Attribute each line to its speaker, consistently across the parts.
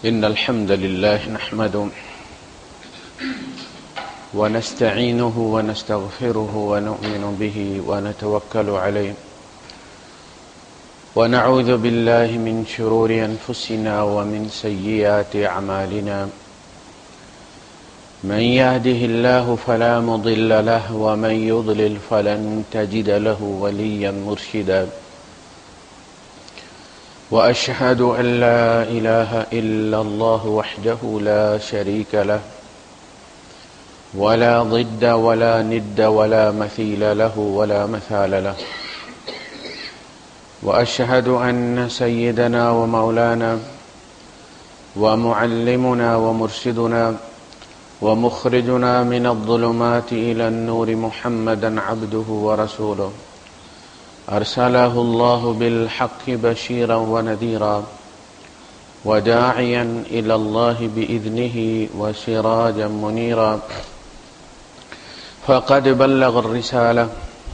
Speaker 1: إن الحمد لله نحمده ونستعينه ونستغفره ونؤمن به ونتوكل عليه ونعوذ بالله من شرور أنفسنا ومن سيئات أعمالنا من يهده الله فلا مضل له ومن يضلل فلن تجد له وليا مرشدا وأشهد أن لا إله إلا الله وحده لا شريك له ولا ضد ولا ند ولا مثيل له ولا مثال له وأشهد أن سيدنا ومولانا ومعلمنا ومرشدنا ومخرجنا من الظلمات إلى النور محمدا عبده ورسوله أرسله الله بالحق بشيرا ونذيرا وداعيا إلى الله بإذنه وسراجا منيرا فقد بلغ الرسالة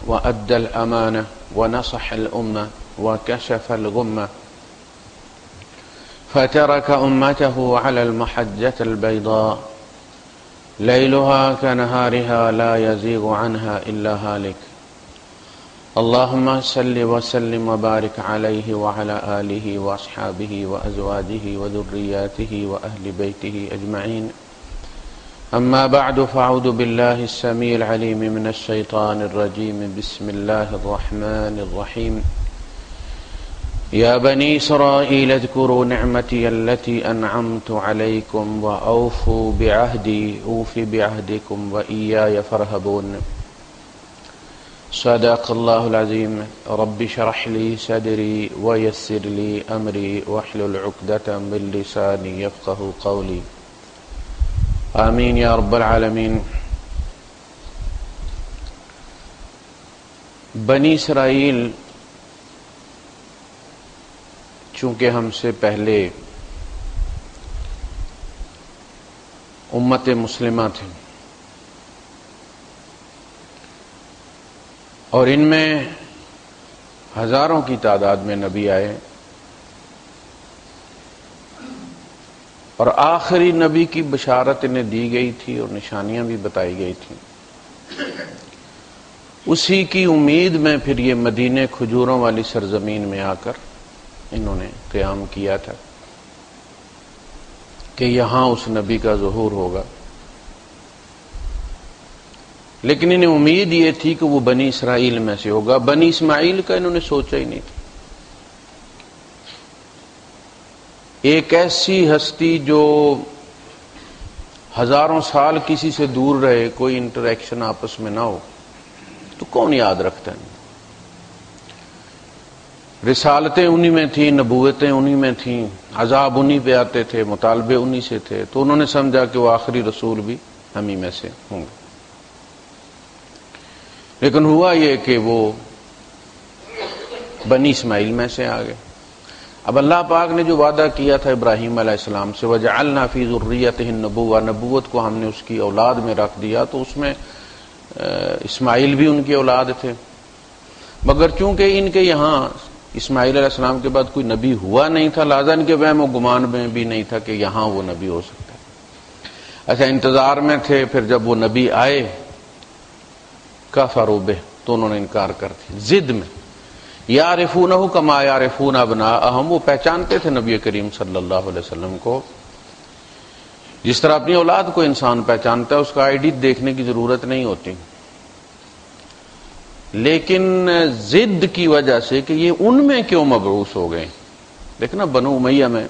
Speaker 1: وأدى الأمانة ونصح الأمة وكشف الغمة فترك أمته على المحجة البيضاء ليلها كنهارها لا يزيغ عنها إلا هالك اللهم صل وسلم وبارك عليه وعلى آله وأصحابه وأزواجه وذرياته وأهل بيته أجمعين أما بعد فأعوذ بالله السميع العليم من الشيطان الرجيم بسم الله الرحمن الرحيم يا بني إسرائيل اذكروا نعمتي التي أنعمت عليكم وأوفوا بعهدي أوف بعهدكم وإياي فارهبون صدق الله العظيم رب اشرح لي صدري ويسر لي أمري واحلل عقدة من لساني يفقهوا قولي آمین یا رب العالمین۔ بنی اسرائیل چونکہ ہم سے پہلے امت مسلمہ تھے اور ان میں ہزاروں کی تعداد میں نبی آئے اور آخری نبی کی بشارت انہیں دی گئی تھی اور نشانیاں بھی بتائی گئی تھیں۔ اسی کی امید میں پھر یہ مدینے کھجوروں والی سرزمین میں آ کر انہوں نے قیام کیا تھا کہ یہاں اس نبی کا ظہور ہوگا، لیکن انہیں امید یہ تھی کہ وہ بنی اسرائیل میں سے ہوگا۔ بنی اسماعیل کا انہوں نے سوچا ہی نہیں تھا۔ ایک ایسی ہستی جو ہزاروں سال کسی سے دور رہے، کوئی انٹریکشن آپس میں نہ ہو، تو کون یاد رکھتا ہے؟ رسالتیں انہی میں تھیں، نبوتیں انہی میں تھیں، عذاب انہی پہ آتے تھے، مطالبے انہی سے تھے، تو انہوں نے سمجھا کہ وہ آخری رسول بھی ہم ہی میں سے ہوں گے۔ لیکن ہوا یہ کہ وہ بنی اسماعیل میں سے آ گئے۔ اب اللہ پاک نے جو وعدہ کیا تھا ابراہیم علیہ السلام سے، وَجَعَلْنَا فِي ذُرِّيَّتِهِ النُّبُوَّةَ، نبوت کو ہم نے اس کی اولاد میں رکھ دیا، تو اس میں اسماعیل بھی ان کی اولاد تھے، مگر چونکہ ان کے یہاں اسماعیل علیہ السلام کے بعد کوئی نبی ہوا نہیں تھا، لہذا ان کے وہم و گمان میں بھی نہیں تھا کہ یہاں وہ نبی ہو سکتا ہے۔ ایسا انتظار میں تھے، پھر جب وہ نبی آئے کفروا بہ، تو انہوں نے انکار کر دیا ضد میں۔ یعرفونہ کما یعرفون ابناءہم، وہ پہچانتے تھے نبی کریم صلی اللہ علیہ وسلم کو جس طرح اپنی اولاد کو انسان پہچانتا ہے، اس کا آئی ڈی دیکھنے کی ضرورت نہیں ہوتی، لیکن ضد کی وجہ سے کہ یہ ان میں کیوں مبعوث ہو گئے۔ دیکھنا بنو امیہ میں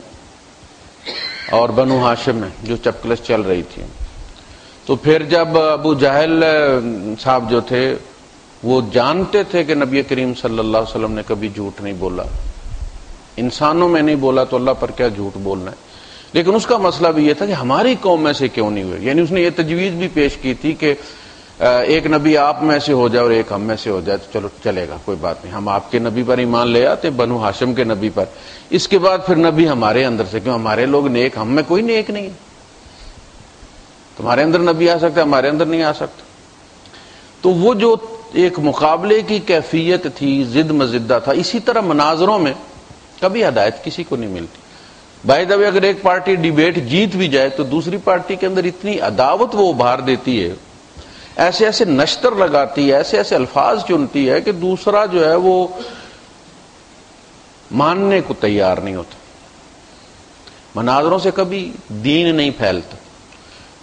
Speaker 1: اور بنو ہاشم میں جو چپکلش چل رہی تھی، تو پھر جب ابو جہل صاحب جو تھے وہ جانتے تھے کہ نبی کریم صلی اللہ علیہ وسلم نے کبھی جھوٹ نہیں بولا، انسانوں میں نہیں بولا تو اللہ پر کیا جھوٹ بولنا ہے، لیکن اس کا مسئلہ بھی یہ تھا کہ ہماری قوم میں سے کیوں نہیں ہوئے۔ یعنی اس نے یہ تجویز بھی پیش کی تھی کہ ایک نبی آپ میں سے ہو جائے اور ایک ہم میں سے ہو جائے تو چلو چلے گا، کوئی بات نہیں، ہم آپ کے نبی پر ایمان لے آتے، بنو ہاشم کے نبی پر، اس کے بعد پھر نبی ہمارے اندر سے، کیوں ہمارے لوگ نیک، ہم میں کوئی نیک نہیں ہے، تمہارے اندر نبی آ سکتا ہے، ہمارے اندر نہیں آ سکتا۔ تو وہ جو ایک مقابلے کی کیفیت تھی، ضد مزدہ تھا۔ اسی طرح مناظروں میں کبھی ہدایت کسی کو نہیں ملتی، بائی دا وے اگر ایک پارٹی ڈیبیٹ جیت بھی جائے تو دوسری پارٹی کے اندر اتنی عداوت وہ ابھار دیتی ہے، ایسے ایسے نشتر لگاتی ہے، ایسے ایسے الفاظ چنتی ہے کہ دوسرا جو ہے وہ ماننے کو تیار نہیں ہوتا۔ مناظروں سے کبھی دین نہیں پھیلتا،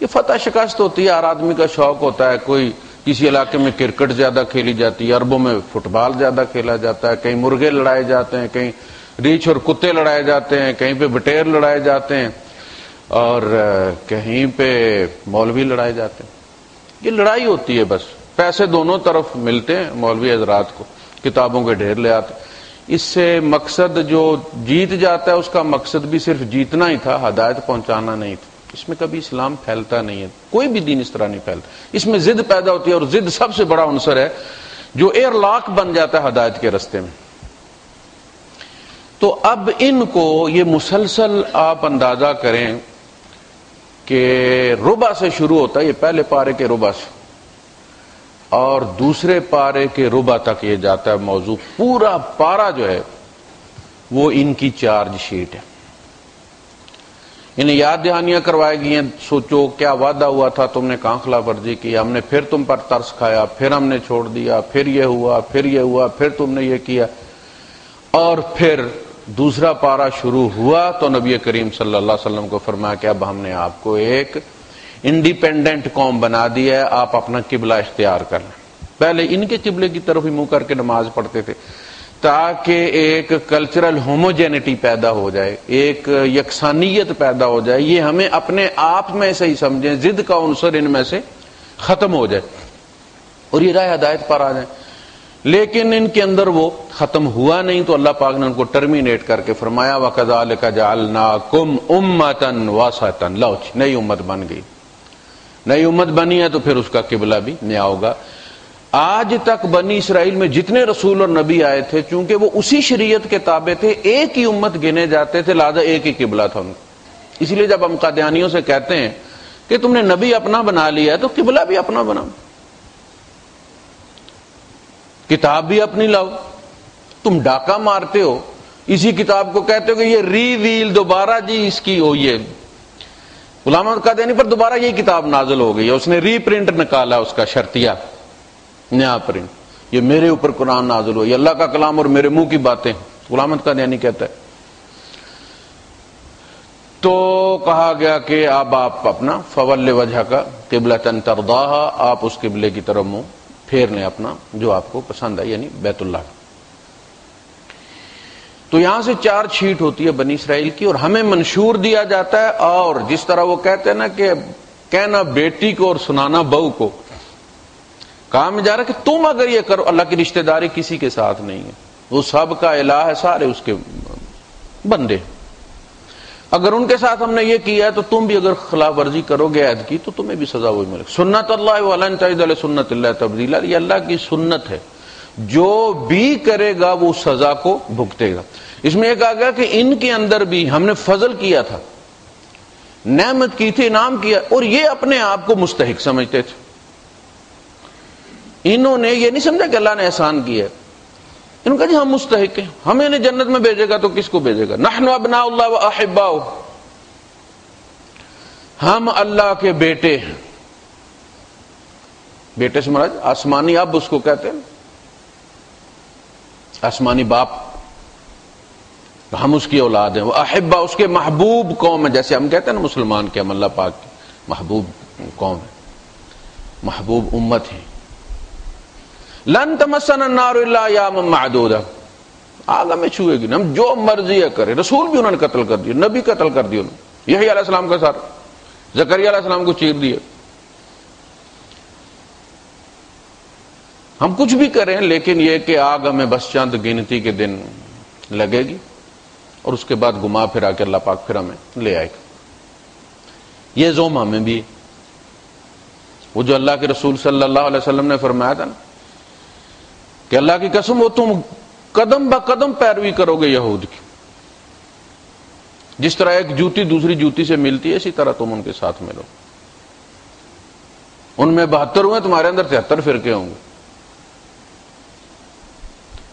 Speaker 1: یہ فتح شکست ہوتی ہے، ہر آدمی کا شوق ہوتا ہے، کوئی کسی علاقے میں کرکٹ زیادہ کھیلی جاتی ہے، عربوں میں فٹ بال زیادہ کھیلا جاتا ہے، کہیں مرغے لڑائے جاتے ہیں، کہیں ریچھ اور کتے لڑائے جاتے ہیں، کہیں پہ بٹیر لڑائے جاتے ہیں، اور کہیں پہ مولوی لڑائے جاتے ہیں۔ یہ لڑائی ہوتی ہے، بس پیسے دونوں طرف ملتے ہیں، مولوی حضرات کو کتابوں کے ڈھیر لے آتے۔ اس سے مقصد جو جیت جاتا ہے اس کا مقصد بھی صرف جیتنا ہی تھا، ہدایت پہنچانا نہیں تھا۔ اس میں کبھی اسلام پھیلتا نہیں ہے، کوئی بھی دین اس طرح نہیں پھیلتا، اس میں ضد پیدا ہوتی ہے، اور ضد سب سے بڑا عنصر ہے جو ایئر لاک بن جاتا ہے ہدایت کے رستے میں۔ تو اب ان کو یہ مسلسل آپ اندازہ کریں کہ ربع سے شروع ہوتا ہے، یہ پہلے پارے کے ربع سے، اور دوسرے پارے کے ربع تک یہ جاتا ہے موضوع، پورا پارا جو ہے وہ ان کی چارج شیٹ ہے۔ انہیں یاد دہانیاں کروائی گئی ہیں، سوچو کیا وعدہ ہوا تھا، تم نے کہاں خلاف ورزی کی، ہم نے پھر تم پر ترس کھایا، پھر ہم نے چھوڑ دیا، پھر یہ ہوا، پھر یہ ہوا، پھر تم نے یہ کیا۔ اور پھر دوسرا پارا شروع ہوا تو نبی کریم صلی اللہ علیہ وسلم کو فرمایا کہ اب ہم نے آپ کو ایک انڈیپینڈنٹ قوم بنا دی ہے، آپ اپنا قبلہ اختیار کر لیں۔ پہلے ان کے قبلے کی طرف ہی منہ کر کے نماز پڑھتے تھے تاکہ ایک کلچرل ہوموجینٹی پیدا ہو جائے، ایک یکسانیت پیدا ہو جائے، یہ ہمیں اپنے آپ میں سے ہی سمجھیں، ضد کا عنصر ان میں سے ختم ہو جائے اور یہ راہ ہدایت پر آ جائیں۔ لیکن ان کے اندر وہ ختم ہوا نہیں، تو اللہ پاک نے ان کو ٹرمینیٹ کر کے فرمایا وَكَذَلِكَ جَعَلْنَاكُمْ أُمَّةً وَسَطًا، لو نئی امت بن گئی، نئی امت بنی ہے تو پھر اس کا قبلہ بھی نیا ہوگا۔ آج تک بنی اسرائیل میں جتنے رسول اور نبی آئے تھے، چونکہ وہ اسی شریعت کے تابع تھے، ایک ہی امت گنے جاتے تھے، لہذا ایک ہی قبلہ تھا ان کا۔ اس لیے جب ہم قادیانیوں سے کہتے ہیں کہ تم نے نبی اپنا بنا لیا ہے تو قبلہ بھی اپنا بناؤ، کتاب بھی اپنی لاؤ۔ تم ڈاکہ مارتے ہو، اسی کتاب کو کہتے ہو کہ یہ ری ویل دوبارہ جی اس کی ہوئی ہے، غلام احمد قادیانی پر دوبارہ یہ کتاب نازل ہو گئی ہے، اس نے ری پرنٹ نکالا اس کا شرطیہ نیا پرنٹ، یہ میرے اوپر قرآن نازل ہو، یہ اللہ کا کلام اور میرے منہ کی باتیں، غلام احمد قادیانی کہتا ہے۔ تو کہا گیا کہ اب آپ اپنا فول وجہ کا قبلۃ ترضاها، آپ اس قبلے کی طرف منہ پھیر لیں اپنا جو آپ کو پسند ہے، یعنی بیت اللہ۔ تو یہاں سے چارج شیٹ ہوتی ہے بنی اسرائیل کی، اور ہمیں منشور دیا جاتا ہے، اور جس طرح وہ کہتے ہیں نا کہ کہنا بیٹی کو اور سنانا بہو کو، کہا میں جا رہا کہ تم اگر یہ کرو، اللہ کی رشتہ داری کسی کے ساتھ نہیں ہے، وہ سب کا الہ ہے، سارے اس کے بندے، اگر ان کے ساتھ ہم نے یہ کیا ہے تو تم بھی اگر خلاف ورزی کرو گے عہد کی تو تمہیں بھی سزا وہی ملے گی۔ سنت اللہ ولن تجد لسنت اللہ تبدیلا، یہ اللہ کی سنت ہے، جو بھی کرے گا وہ سزا کو بھگتے گا۔ اس میں یہ کہا گیا کہ ان کے اندر بھی ہم نے فضل کیا تھا، نعمت کی تھی، انعام کیا، اور یہ اپنے آپ کو مستحق سمجھتے تھے۔ انہوں نے یہ نہیں سمجھا کہ اللہ نے احسان کیا ہے، انہوں نے کہا جی ہم مستحق ہیں، ہمیں انہیں جنت میں بھیجے گا تو کس کو بھیجے گا؟ نحن ابناء اللہ واحباؤہ، ہم اللہ کے بیٹے ہیں۔ بیٹے سے مراد آسمانی اب اس کو کہتے ہیں، آسمانی باپ، ہم اس کی اولاد ہیں۔ وہ احبا، اس کے محبوب قوم ہے، جیسے ہم کہتے ہیں نا مسلمان کے ہم اللہ پاک کی محبوب قوم ہے، محبوب امت ہے۔ لن تمسنا النار الا ایاما معدودہ، آگ ہمیں چھوئے گی، ہم جو مرضی ہے کریں۔ رسول بھی انہوں نے قتل کر دیا، نبی قتل کر دیا انہوں نے، یحییٰ علیہ السلام کا ساتھ زکریا علیہ السلام کو چیر دیا۔ ہم کچھ بھی کریں لیکن یہ کہ آگ ہمیں بس چند گنتی کے دن لگے گی، اور اس کے بعد گما پھرا کے اللہ پاک پھر ہمیں لے آئے گا۔ یہ زوم ہمیں بھی، وہ جو اللہ کے رسول صلی اللہ علیہ وسلم نے فرمایا تھا نا کہ اللہ کی قسم وہ تم قدم با قدم پیروی کرو گے یہود کی، جس طرح ایک جوتی دوسری جوتی سے ملتی ہے اسی طرح تم ان کے ساتھ ملو۔ ان میں 72 ہوئے، تمہارے اندر 73 فرقے ہوں گے۔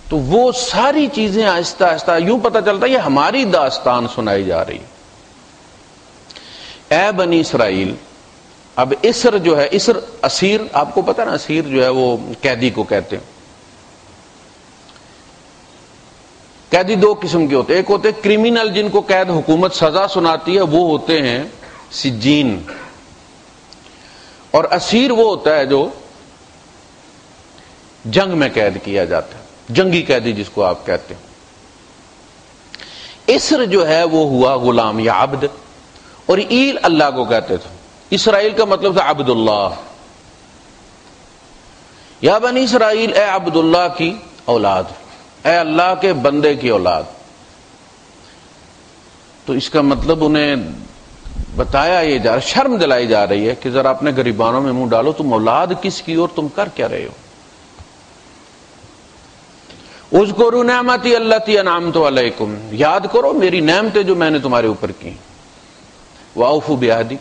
Speaker 1: تو وہ ساری چیزیں آہستہ آہستہ یوں پتہ چلتا ہے یہ ہماری داستان سنائی جا رہی ہے۔ اے بنی اسرائیل. اب اسر جو ہے، اسر اسیر، آپ کو پتا نا اسیر جو ہے وہ قیدی کو کہتے ہیں. قیدی دو قسم کے ہوتے ہیں، ایک ہوتے ہیں کریمنل جن کو قید حکومت سزا سناتی ہے، وہ ہوتے ہیں سجین. اور اسیر وہ ہوتا ہے جو جنگ میں قید کیا جاتا ہے، جنگی قیدی جس کو آپ کہتے ہیں. اسر جو ہے وہ ہوا غلام یا عبد، اور ایل اللہ کو کہتے تھے. اسرائیل کا مطلب تھا عبد اللہ. یا بنی اسرائیل، اے عبد اللہ کی اولاد، اے اللہ کے بندے کی اولاد. تو اس کا مطلب انہیں بتایا یہ جا رہا، شرم دلائی جا رہی ہے کہ ذرا اپنے گریبانوں میں منہ ڈالو، تم اولاد کس کی اور تم کر کیا رہے ہو. اذکروا نعمتی اللتی انعمت علیکم، یاد کرو میری نعمتیں جو میں نے تمہارے اوپر کی. واوفوا بعہدی،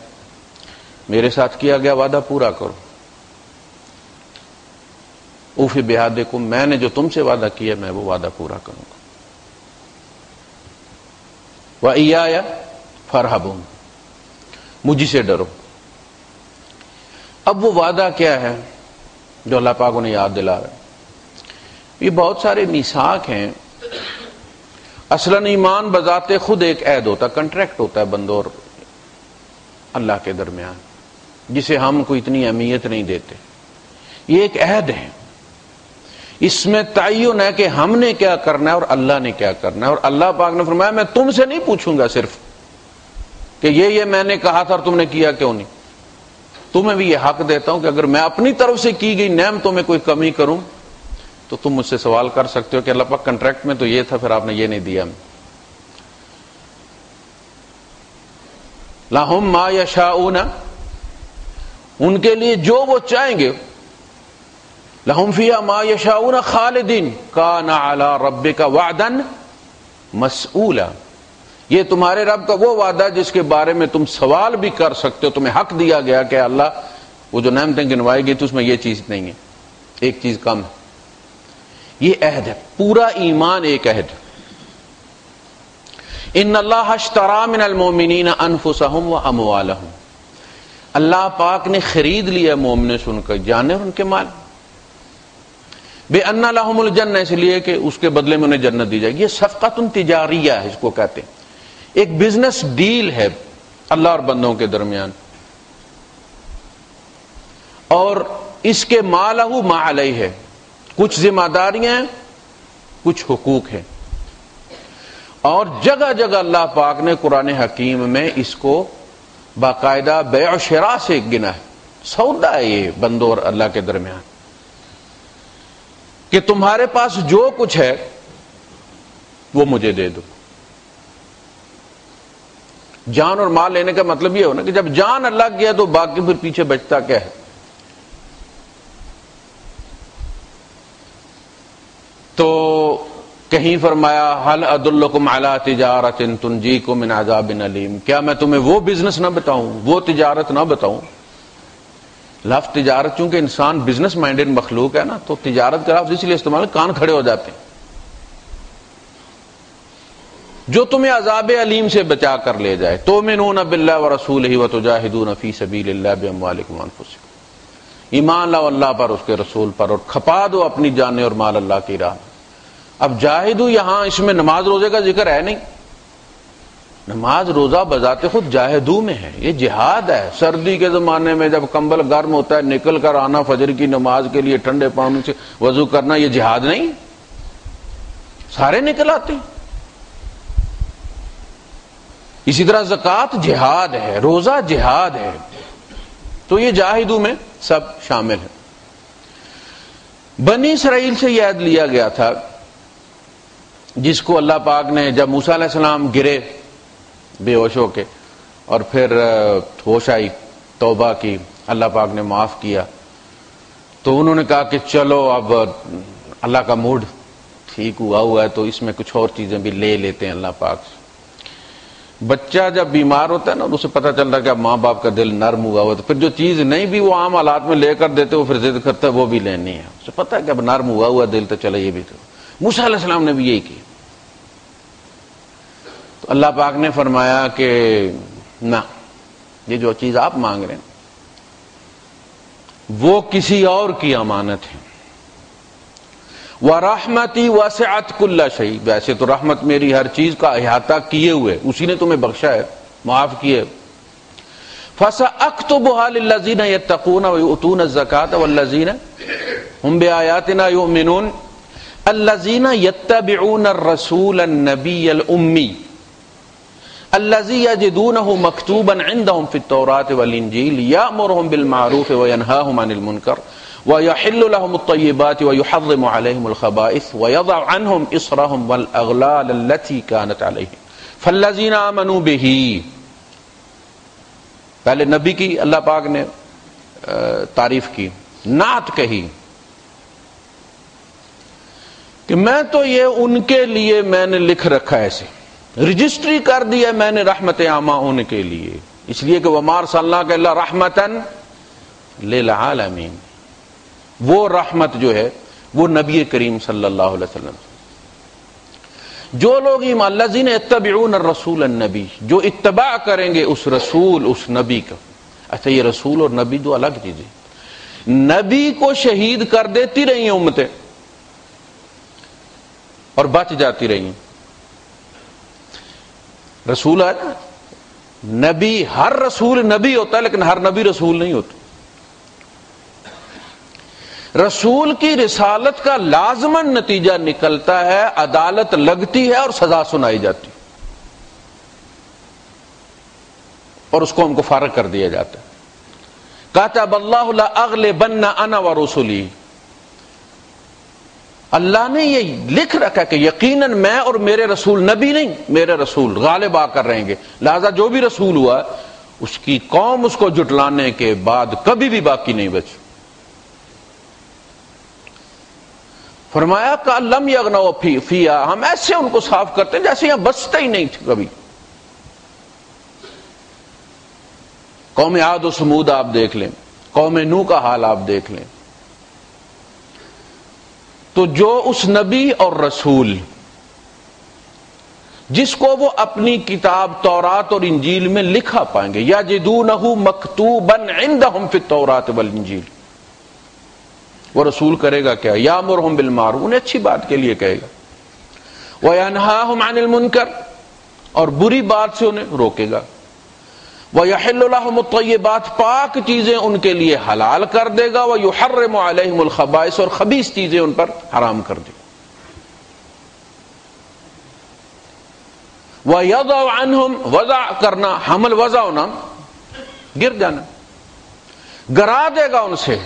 Speaker 1: میرے ساتھ کیا گیا وعدہ پورا کرو. اوفی بعہدکم، میں نے جو تم سے وعدہ کیا میں وہ وعدہ پورا کروں گا. وایایا فارہبون، مجھ سے ڈرو. اب وہ وعدہ کیا ہے جو اللہ پاک انہیں یاد دلا رہا ہے؟ یہ بہت سارے میثاق ہیں. اصلاً ایمان بذات خود ایک عہد ہوتا ہے، کنٹریکٹ ہوتا ہے بندوں اور اللہ کے درمیان، جسے ہم کوئی اتنی اہمیت نہیں دیتے. یہ ایک عہد ہے، اس میں تعین ہے کہ ہم نے کیا کرنا ہے اور اللہ نے کیا کرنا ہے. اور اللہ پاک نے فرمایا میں تم سے نہیں پوچھوں گا صرف کہ یہ میں نے کہا تھا اور تم نے کیا کیوں نہیں. تمہیں بھی یہ حق دیتا ہوں کہ اگر میں اپنی طرف سے کی گئی نعمتوں میں کوئی کمی کروں تو تم مجھ سے سوال کر سکتے ہو کہ اللہ پاک کنٹریکٹ میں تو یہ تھا، پھر آپ نے یہ نہیں دیا. لَهُمْ مَا يَشَاءُونَ، ان کے لیے جو وہ چاہیں گے. لَهُمْ فِيهَا مَا يَشَاءُونَ خَالِدِينَ كَانَ عَلَى رَبِّكَ وَعْدًا مَسْئُولًا. یہ تمہارے رب کا وہ وعدہ جس کے بارے میں تم سوال بھی کر سکتے ہو. تمہیں حق دیا گیا کہ اللہ وہ جو نعمتیں گنوائی گئی تو اس میں یہ چیز نہیں ہے، ایک چیز کم ہے. یہ عہد ہے، پورا ایمان ایک عہد. ان اللہ اشترى من المؤمنین انفسهم واموالهم، اللہ پاک نے خرید لیا مومنوں سے ان کا جانیں اور ان کے مال. بان لهم الجنہ، اس لیے کہ اس کے بدلے میں انہیں جنت دی جائے گی. یہ صفقۃ تجاریہ ہے، اس کو کہتے ہیں. ایک بزنس ڈیل ہے اللہ اور بندوں کے درمیان. اور اس کے ما لہ ما علیہ ہے، کچھ ذمہ داریاں ہیں، کچھ حقوق ہیں. اور جگہ جگہ اللہ پاک نے قرآن حکیم میں اس کو باقاعدہ بیع و شراء سے گنا ہے. سودا ہے یہ بندوں اور اللہ کے درمیان، کہ تمہارے پاس جو کچھ ہے وہ مجھے دے دو. جان اور مال لینے کا مطلب یہ ہونا کہ جب جان اللہ کی ہے تو باقی پھر پیچھے بچتا کیا ہے. تو کہیں فرمایا حل ادلکم علی تجارت تنجیکم من عذاب علیم، کیا میں تمہیں وہ بزنس نہ بتاؤں، وہ تجارت نہ بتاؤں. لفظ تجارت چونکہ انسان بزنس مائنڈڈ مخلوق ہے نا، تو تجارت کا لفظ اس لیے استعمال، کان کھڑے ہو جاتے ہیں. جو تمہیں عذاب علیم سے بچا کر لے جائے. تؤمنون باللہ ورسولہ وتجاہدون فی سبیل اللہ باموالکم وانفسکم، ایمان لاؤ اللہ پر، اس کے رسول پر، اور کھپا دو اپنی جانیں اور مال اللہ کی راہ. اب جاہدو یہاں اس میں نماز روزے کا ذکر ہے نہیں. نماز روزہ بذات خود جاہدو میں ہے، یہ جہاد ہے. سردی کے زمانے میں جب کمبل گرم ہوتا ہے نکل کر آنا فجر کی نماز کے لیے ٹھنڈے پانی سے وضو کرنا، یہ جہاد نہیں؟ سارے نکل آتے ہیں. اسی طرح زکوٰۃ جہاد ہے، روزہ جہاد ہے. تو یہ جاہدو میں سب شامل ہے. بنی اسرائیل سے یہ عہد لیا گیا تھا جس کو اللہ پاک نے، جب موسیٰ علیہ السلام گرے بے ہوش ہو کے اور پھر ہوش آئی، توبہ کی، اللہ پاک نے معاف کیا، تو انہوں نے کہا کہ چلو اب اللہ کا موڈ ٹھیک ہوا ہے تو اس میں کچھ اور چیزیں بھی لے لیتے ہیں اللہ پاک سے. بچہ جب بیمار ہوتا ہے نا، اسے پتہ چلتا ہے کہ اب ماں باپ کا دل نرم ہوا تو پھر جو چیز نہیں بھی وہ عام حالات میں لے کر دیتے وہ پھر ضد کرتا ہے وہ بھی لینی ہے. اسے پتہ ہے کہ اب نرم ہوا دل تو چلے یہ بھی. تو موسیٰ علیہ السلام نے بھی یہی کی. تو اللہ پاک نے فرمایا کہ نہ، یہ جو چیز آپ مانگ رہے ہیں وہ کسی اور کی امانت ہے. وَرَحْمَتِي وَسِعَتْ كُلَّ شَيْءٍ، ویسے تو رحمت میری ہر چیز کا احاطہ کیے ہوئے، اسی نے تمہیں بخشا ہے، معاف کیے. فَسَأَكْتُبُهَا لِلَّذِينَ يَتَّقُونَ وَيُؤْتُونَ الزَّكَاةَ وَالَّذِينَ هُمْ بِآيَاتِنَا يُؤْمِنُونَ الَّذِينَ يَتَّبِعُونَ الرَّسُولَ النَّبِيَّ الْأُمِّيَّ الَّذِي يَجِدُونَهُ مَكْتُوبًا عِندَهُمْ فِي التَّوْرَاةِ وَالْإِنْجِيلِ يَأْمُرُهُمْ بِالْمَعْرُوفِ وَيَنْهَاهُمْ عَنِ الْمُنكَرِ وَيُحِلُّ لَهُمُ الطَّيِّبَاتِ وَيُحَرِّمُ عَلَيْهِمُ الْخَبَائِثَ وَيَضَعُ عَنْهُمْ إِصْرَهُمْ وَالْأَغْلَالَ الَّتِي كَانَتْ عَلَيْهِمْ فَالَّذِينَ آمَنُوا بِهِ. پہلے نبی کی اللہ پاک نے تعریف کی، نعت کہی کہ میں تو یہ ان کے لیے میں نے لکھ رکھا ہے، ایسے رجسٹری کر دیا میں نے رحمت عامہ ان کے لیے، اس لیے کہ وَمَا أَرْسَلْنَاكَ إِلَّا رَحْمَةً لِلْعَالَمِينَ. وہ رحمت جو ہے وہ نبی کریم صلی اللہ علیہ وسلم. جو لوگ الذین یتبعون الرسول النبی، جو اتباع کریں گے اس رسول اس نبی کا. اچھا یہ رسول اور نبی دو الگ چیزیں. نبی کو شہید کر دیتی رہی ہیں امتیں اور بچ جاتی رہی ہیں. رسول ہے نا، نبی، ہر رسول نبی ہوتا ہے لیکن ہر نبی رسول نہیں ہوتا. رسول کی رسالت کا لازماً نتیجہ نکلتا ہے عدالت لگتی ہے اور سزا سنائی جاتی اور اس قوم کو فارغ کر دیا جاتا ہے. کتب اللہ لأغلبن انا ورسلی، اللہ نے یہ لکھ رکھا کہ یقیناً میں اور میرے رسول، نبی نہیں میرے رسول غالب آ کر رہیں گے. لہذا جو بھی رسول ہوا اس کی قوم اس کو جھٹلانے کے بعد کبھی بھی باقی نہیں بچ. فرمایا کہ لم یغنوا فیہا، ہم ایسے ان کو صاف کرتے ہیں جیسے یہاں بستے ہی نہیں تھے کبھی. قوم عاد و سمود آپ دیکھ لیں، قوم نوح کا حال آپ دیکھ لیں. تو جو اس نبی اور رسول جس کو وہ اپنی کتاب تورات اور انجیل میں لکھا پائیں گے، یجدونہ مکتوبا عندہم فی التوراۃ والانجیل، وہ رسول کرے گا کیا؟ یامرہم بالمعروف، انہیں اچھی بات کے لیے کہے گا، وینہاہم عن المنکر، اور بری بات سے انہیں روکے گا، ویحل لہم الطیبات، پاک چیزیں ان کے لیے حلال کر دے گا، ویحرم علیہم الخبائث، اور خبیث چیزیں ان پر حرام کر دے گا. وَيَضَعُ عَنْهُمْ، وضع کرنا، حمل وضع ہونا، گر جانا، گرا دے گا ان سے،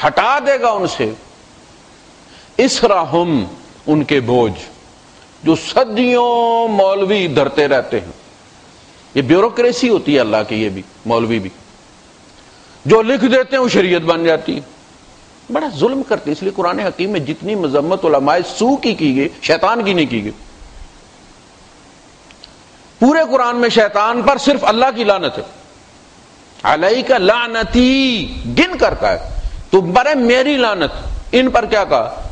Speaker 1: ہٹا دے گا ان سے، اسرہم، ان کے بوجھ جو صدیوں مولوی دھرتے رہتے ہیں. یہ بیوروکریسی ہوتی ہے اللہ کی، یہ بھی مولوی بھی جو لکھ دیتے ہیں وہ شریعت بن جاتی ہے. بڑا ظلم کرتے ہیں. اس لیے قرآن حکیم میں جتنی مذمت علماء سو کی گئی، شیطان کی نہیں کی گئی. پورے قرآن میں شیطان پر صرف اللہ کی لعنت ہے. علیک لعنتی گن کر کا ہے، تم پر ہے میری لعنت. ان پر کیا کہا؟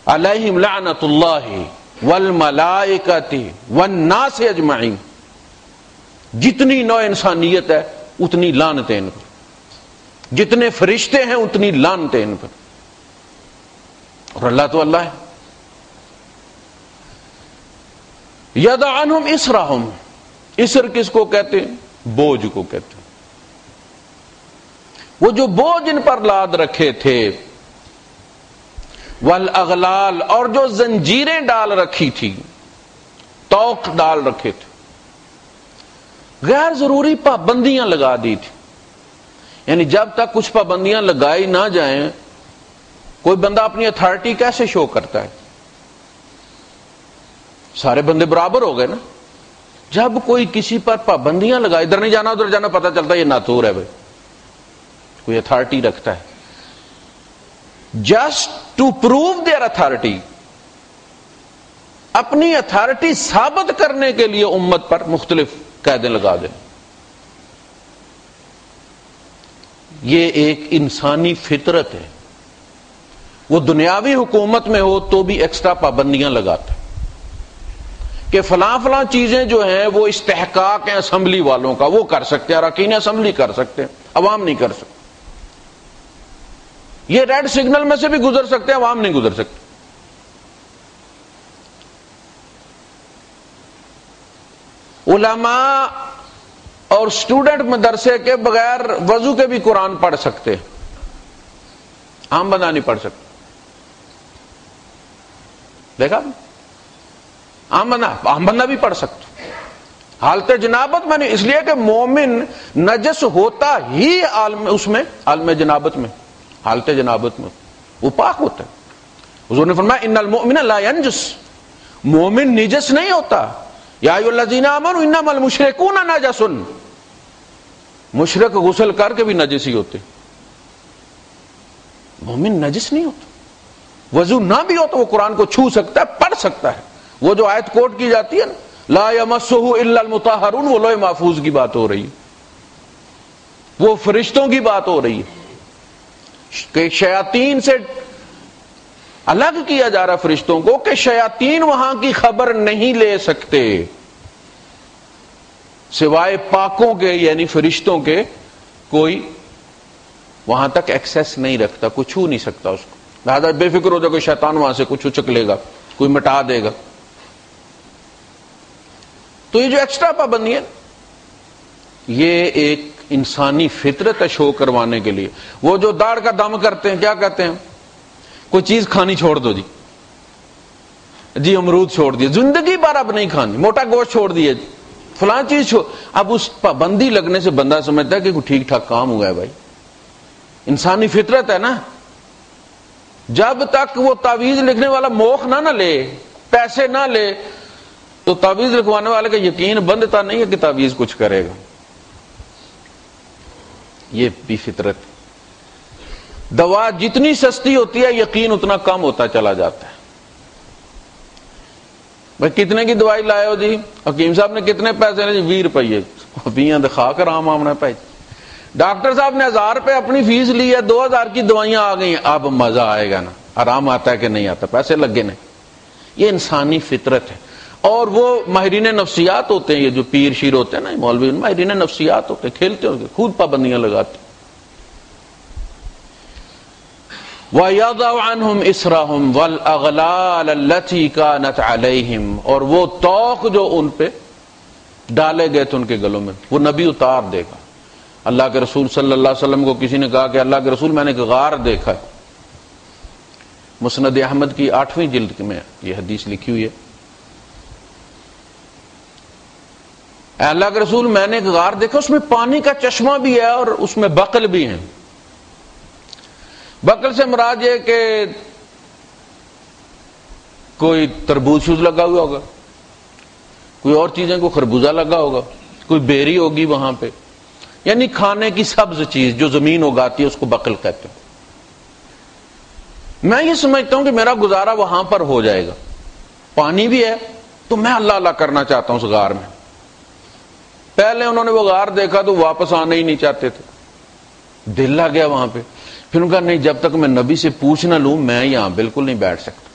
Speaker 1: علیہم لعنت اللہ والملائکۃ والناس اجمعین. جتنی نوع انسانیت ہے اتنی لعنتیں ان پر، جتنے فرشتے ہیں اتنی لعنتیں ان پر. اور اللہ تو اللہ ہے. یضع عنہم اسرہم، اسر کس کو کہتے ہیں؟ بوجھ کو کہتے ہیں. وہ جو بوجھ ان پر لاد رکھے تھے، والاغلال، اور جو زنجیریں ڈال رکھی تھی، توق ڈال رکھے تھے، غیر ضروری پابندیاں لگا دی تھی. یعنی جب تک کچھ پابندیاں لگائی نہ جائیں کوئی بندہ اپنی اتھارٹی کیسے شو کرتا ہے؟ سارے بندے برابر ہو گئے نا. جب کوئی کسی پر پابندیاں لگائے، ادھر نہیں جانا ادھر جانا، پتہ چلتا ہے یہ ناتور ہے بھائی، کوئی اتھارٹی رکھتا ہے. Just to prove their authority, اپنی اتھارٹی ثابت کرنے کے لیے امت پر مختلف قیدیں لگا دیں. یہ ایک انسانی فطرت ہے. وہ دنیاوی حکومت میں ہو تو بھی ایکسٹرا پابندیاں لگاتا ہے. کہ فلاں فلاں چیزیں جو ہیں وہ استحقاق ہیں اسمبلی والوں کا، وہ کر سکتے ہیں، اراکین اسمبلی کر سکتے ہیں، عوام نہیں کر سکتے. یہ ریڈ سگنل میں سے بھی گزر سکتے ہیں، عوام نہیں گزر سکتے. علماء اور اسٹوڈنٹ مدرسے کے بغیر وضو کے بھی قرآن پڑھ سکتے، عام بندہ نہیں پڑھ سکتا. دیکھا، عام بندہ بھی پڑھ سکتا حالت جنابت میں نہیں، اس لیے کہ مومن نجس ہوتا ہی عالم جنابت میں، حالت جنابت میں وہ پاک ہوتا ہے. حضور نے فرمایا ان المؤمن لا ينجس، مومن نجس نہیں ہوتا. یا ایھا الذین آمنوا انما المشرکون نجس، مشرک غسل کر کے بھی نجس ہی ہوتے، مومن نجس نہیں ہوتا. وضو نہ بھی ہو تو وہ قرآن کو چھو سکتا ہے، پڑھ سکتا ہے. وہ جو آیت کوٹ کی جاتی ہے نا لا یمسہ الا المطہرون، وہ لوح محفوظ کی بات ہو رہی ہے، وہ فرشتوں کی بات ہو رہی ہے کہ شیاطین سے الگ کیا جا رہا فرشتوں کو، کہ شیاطین وہاں کی خبر نہیں لے سکتے سوائے پاکوں کے یعنی فرشتوں کے. کوئی وہاں تک ایکسیس نہیں رکھتا، کوئی چھو نہیں سکتا اس کو. لہذا بے فکر ہو جائے کوئی شیطان وہاں سے کچھ اچک لے گا، کوئی مٹا دے گا. تو یہ جو ایکسٹرا پابندی ہے یہ ایک انسانی فطرت ہے شو کروانے کے لیے. وہ جو داڑھ کا دم کرتے ہیں، کیا کہتے ہیں، کوئی چیز کھانی چھوڑ دو جی امرود چھوڑ دیے، زندگی بھر اب نہیں کھانی، موٹا گوشت چھوڑ دیے جی، فلاں چیز چھوڑ. اب اس پابندی لگنے سے بندہ سمجھتا ہے کہ کوئی ٹھیک ٹھاک کام ہوا ہے. بھائی انسانی فطرت ہے نا، جب تک وہ تعویذ لکھنے والا موخ نہ لے، پیسے نہ لے، تو تعویذ لکھوانے والے کا یقین بندتا نہیں ہے کہ تعویذ کچھ کرے گا. یہ بھی فطرت. دوا جتنی سستی ہوتی ہے یقین اتنا کم ہوتا چلا جاتا ہے. بھائی کتنے کی دوائی لائے ہو جی؟ حکیم صاحب نے کتنے پیسے جی؟ 20 روپیے. 20 دکھا کر عام آمنا پہ. ڈاکٹر صاحب نے 1000 روپے اپنی فیس لی ہے، 2000 کی دوائیاں آ گئی. اب مزہ آئے گا نا، آرام آتا ہے کہ نہیں آتا، پیسے لگے نہیں. یہ انسانی فطرت ہے. اور وہ ماہرین نفسیات ہوتے ہیں، یہ جو پیر شیر ہوتے ہیں نا مولوی، ماہرین نفسیات ہوتے ہیں، کھیلتے ہوتے خود پابندیاں لگاتے. وَيَضَعُ عَنْهُمْ إِسْرَهُمْ وَالْأَغْلَالَ الَّتِي كَانَتْ عَلَيْهِمْ، اور وہ طوق جو ان پہ ڈالے گئے تھے ان کے گلوں میں وہ نبی اتار دے گا. اللہ کے رسول صلی اللہ علیہ وسلم کو کسی نے کہا کہ اللہ کے رسول میں نے ایک غار دیکھا ہے. مسند احمد کی 8ویں جلد میں یہ حدیث لکھی ہوئی ہے. اے اللہ کے رسول میں نے ایک غار دیکھا، اس میں پانی کا چشمہ بھی ہے اور اس میں بقل بھی ہیں. بقل سے مراد یہ کہ کوئی تربوز لگا ہوا ہوگا، کوئی اور چیزیں، کوئی خربوزہ لگا ہوگا، کوئی بیری ہوگی وہاں پہ، یعنی کھانے کی سبز چیز جو زمین اگاتی ہے اس کو بقل کہتے ہیں. میں یہ سمجھتا ہوں کہ میرا گزارا وہاں پر ہو جائے گا، پانی بھی ہے تو میں اللہ اللہ کرنا چاہتا ہوں اس غار میں. پہلے انہوں نے وہ غار دیکھا تو واپس آنا ہی نہیں چاہتے تھے، دل لگ گیا وہاں پہ. پھر ان کا نہیں، جب تک میں نبی سے پوچھ نہ لوں میں یہاں بالکل نہیں بیٹھ سکتا.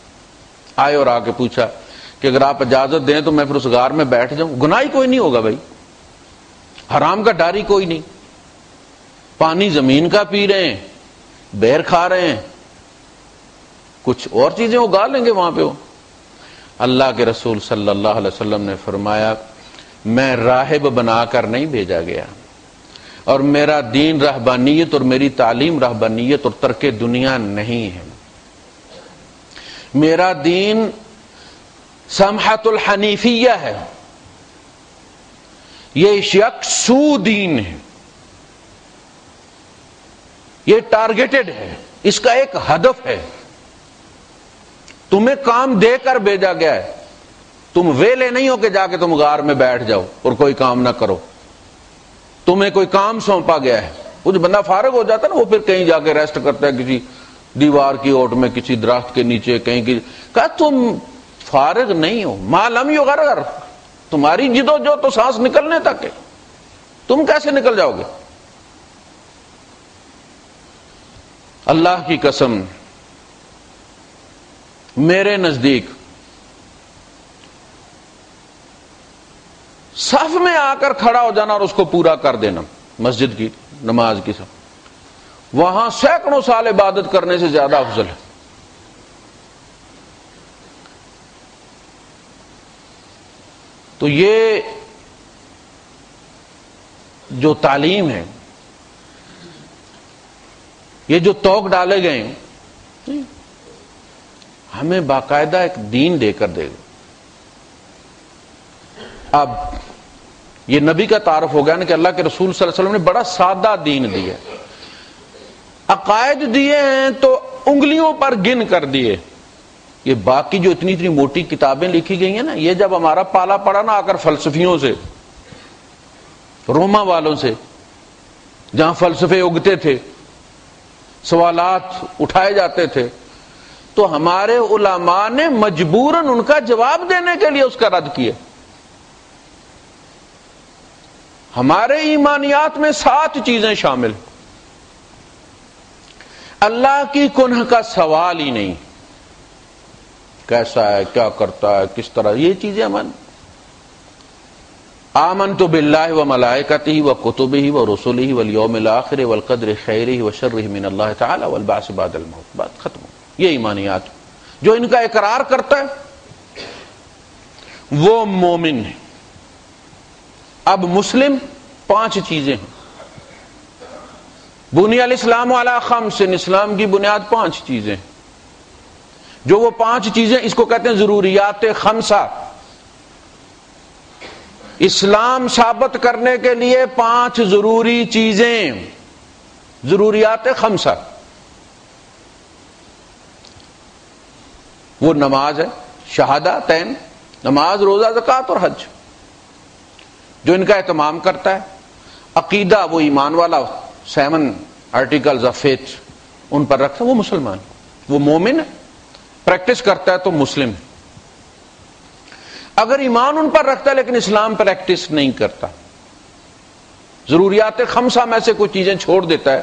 Speaker 1: آئے اور آ کے پوچھا کہ اگر آپ اجازت دیں تو میں پھر اس غار میں بیٹھ جاؤں. گناہ کوئی نہیں ہوگا بھائی، حرام کا ڈاری کوئی نہیں، پانی زمین کا پی رہے ہیں، بیر کھا رہے ہیں، کچھ اور چیزیں اگا لیں گے وہاں پہ. وہ اللہ کے رسول صلی اللہ علیہ وسلم نے فرمایا میں راہب بنا کر نہیں بھیجا گیا، اور میرا دین رہبانیت اور میری تعلیم رہبانیت اور ترک دنیا نہیں ہے. میرا دین سمحت الحنیفیہ ہے، یہ یکسو دین ہے، یہ ٹارگیٹڈ ہے، اس کا ایک ہدف ہے. تمہیں کام دے کر بھیجا گیا ہے، تم ویلے نہیں ہو کہ جا کے تم غار میں بیٹھ جاؤ اور کوئی کام نہ کرو. تمہیں کوئی کام سونپا گیا ہے. وہ جو بندہ فارغ ہو جاتا ہے نا وہ پھر کہیں جا کے ریسٹ کرتا ہے، کسی دیوار کی اوٹ میں، کسی درخت کے نیچے، کہیں کی. کہا تم فارغ نہیں ہو، ما لم یغرر، تمہاری جدوجہد تو سانس نکلنے تک ہے، تم کیسے نکل جاؤ گے؟ اللہ کی قسم میرے نزدیک صف میں آ کر کھڑا ہو جانا اور اس کو پورا کر دینا مسجد کی نماز کی صف، وہاں سینکڑوں سال عبادت کرنے سے زیادہ افضل ہے۔ تو یہ جو تعلیم ہے، یہ جو توق ڈالے گئے ہیں، ہمیں باقاعدہ ایک دین دے کر دے گا۔ اب یہ نبی کا تعارف ہو گیا نا کہ اللہ کے رسول صلی اللہ علیہ وسلم نے بڑا سادہ دین دیا، عقائد دیے ہیں تو انگلیوں پر گن کر دیے۔ یہ باقی جو اتنی اتنی موٹی کتابیں لکھی گئی ہیں نا، یہ جب ہمارا پالا پڑا نا آ کر فلسفیوں سے، روما والوں سے، جہاں فلسفے اگتے تھے، سوالات اٹھائے جاتے تھے، تو ہمارے علماء نے مجبوراً ان کا جواب دینے کے لیے اس کا رد کیا۔ ہمارے ایمانیات میں 7 چیزیں شامل، اللہ کی کنہ کا سوال ہی نہیں، کیسا ہے، کیا کرتا ہے، کس طرح، یہ چیزیں آمنت باللہ وملائکتہ وکتبہ ورسلہ والیوم الآخر والقدر خیرہ وشرہ من اللہ تعالی والبعث بعد الموت، بات ختم۔ یہ ایمانیات جو ان کا اقرار کرتا ہے وہ مومن ہے۔ اب مسلم 5 چیزیں ہیں، بنی الاسلام علی 5، اسلام کی بنیاد 5 چیزیں، جو وہ 5 چیزیں اس کو کہتے ہیں ضروریات 5۔ اسلام ثابت کرنے کے لیے 5 ضروری چیزیں، ضروریات 5۔ وہ نماز ہے، شہادتین، نماز، روزہ، زکوٰۃ اور حج، جو ان کا اہتمام کرتا ہے۔ عقیدہ، وہ ایمان والا 7 آرٹیکلز آف فیتھ ان پر رکھتا ہے، وہ مسلمان، وہ مومن ہے، پریکٹس کرتا ہے تو مسلم ہے۔ اگر ایمان ان پر رکھتا ہے لیکن اسلام پریکٹس نہیں کرتا، ضروریات 5 میں سے کچھ چیزیں چھوڑ دیتا ہے،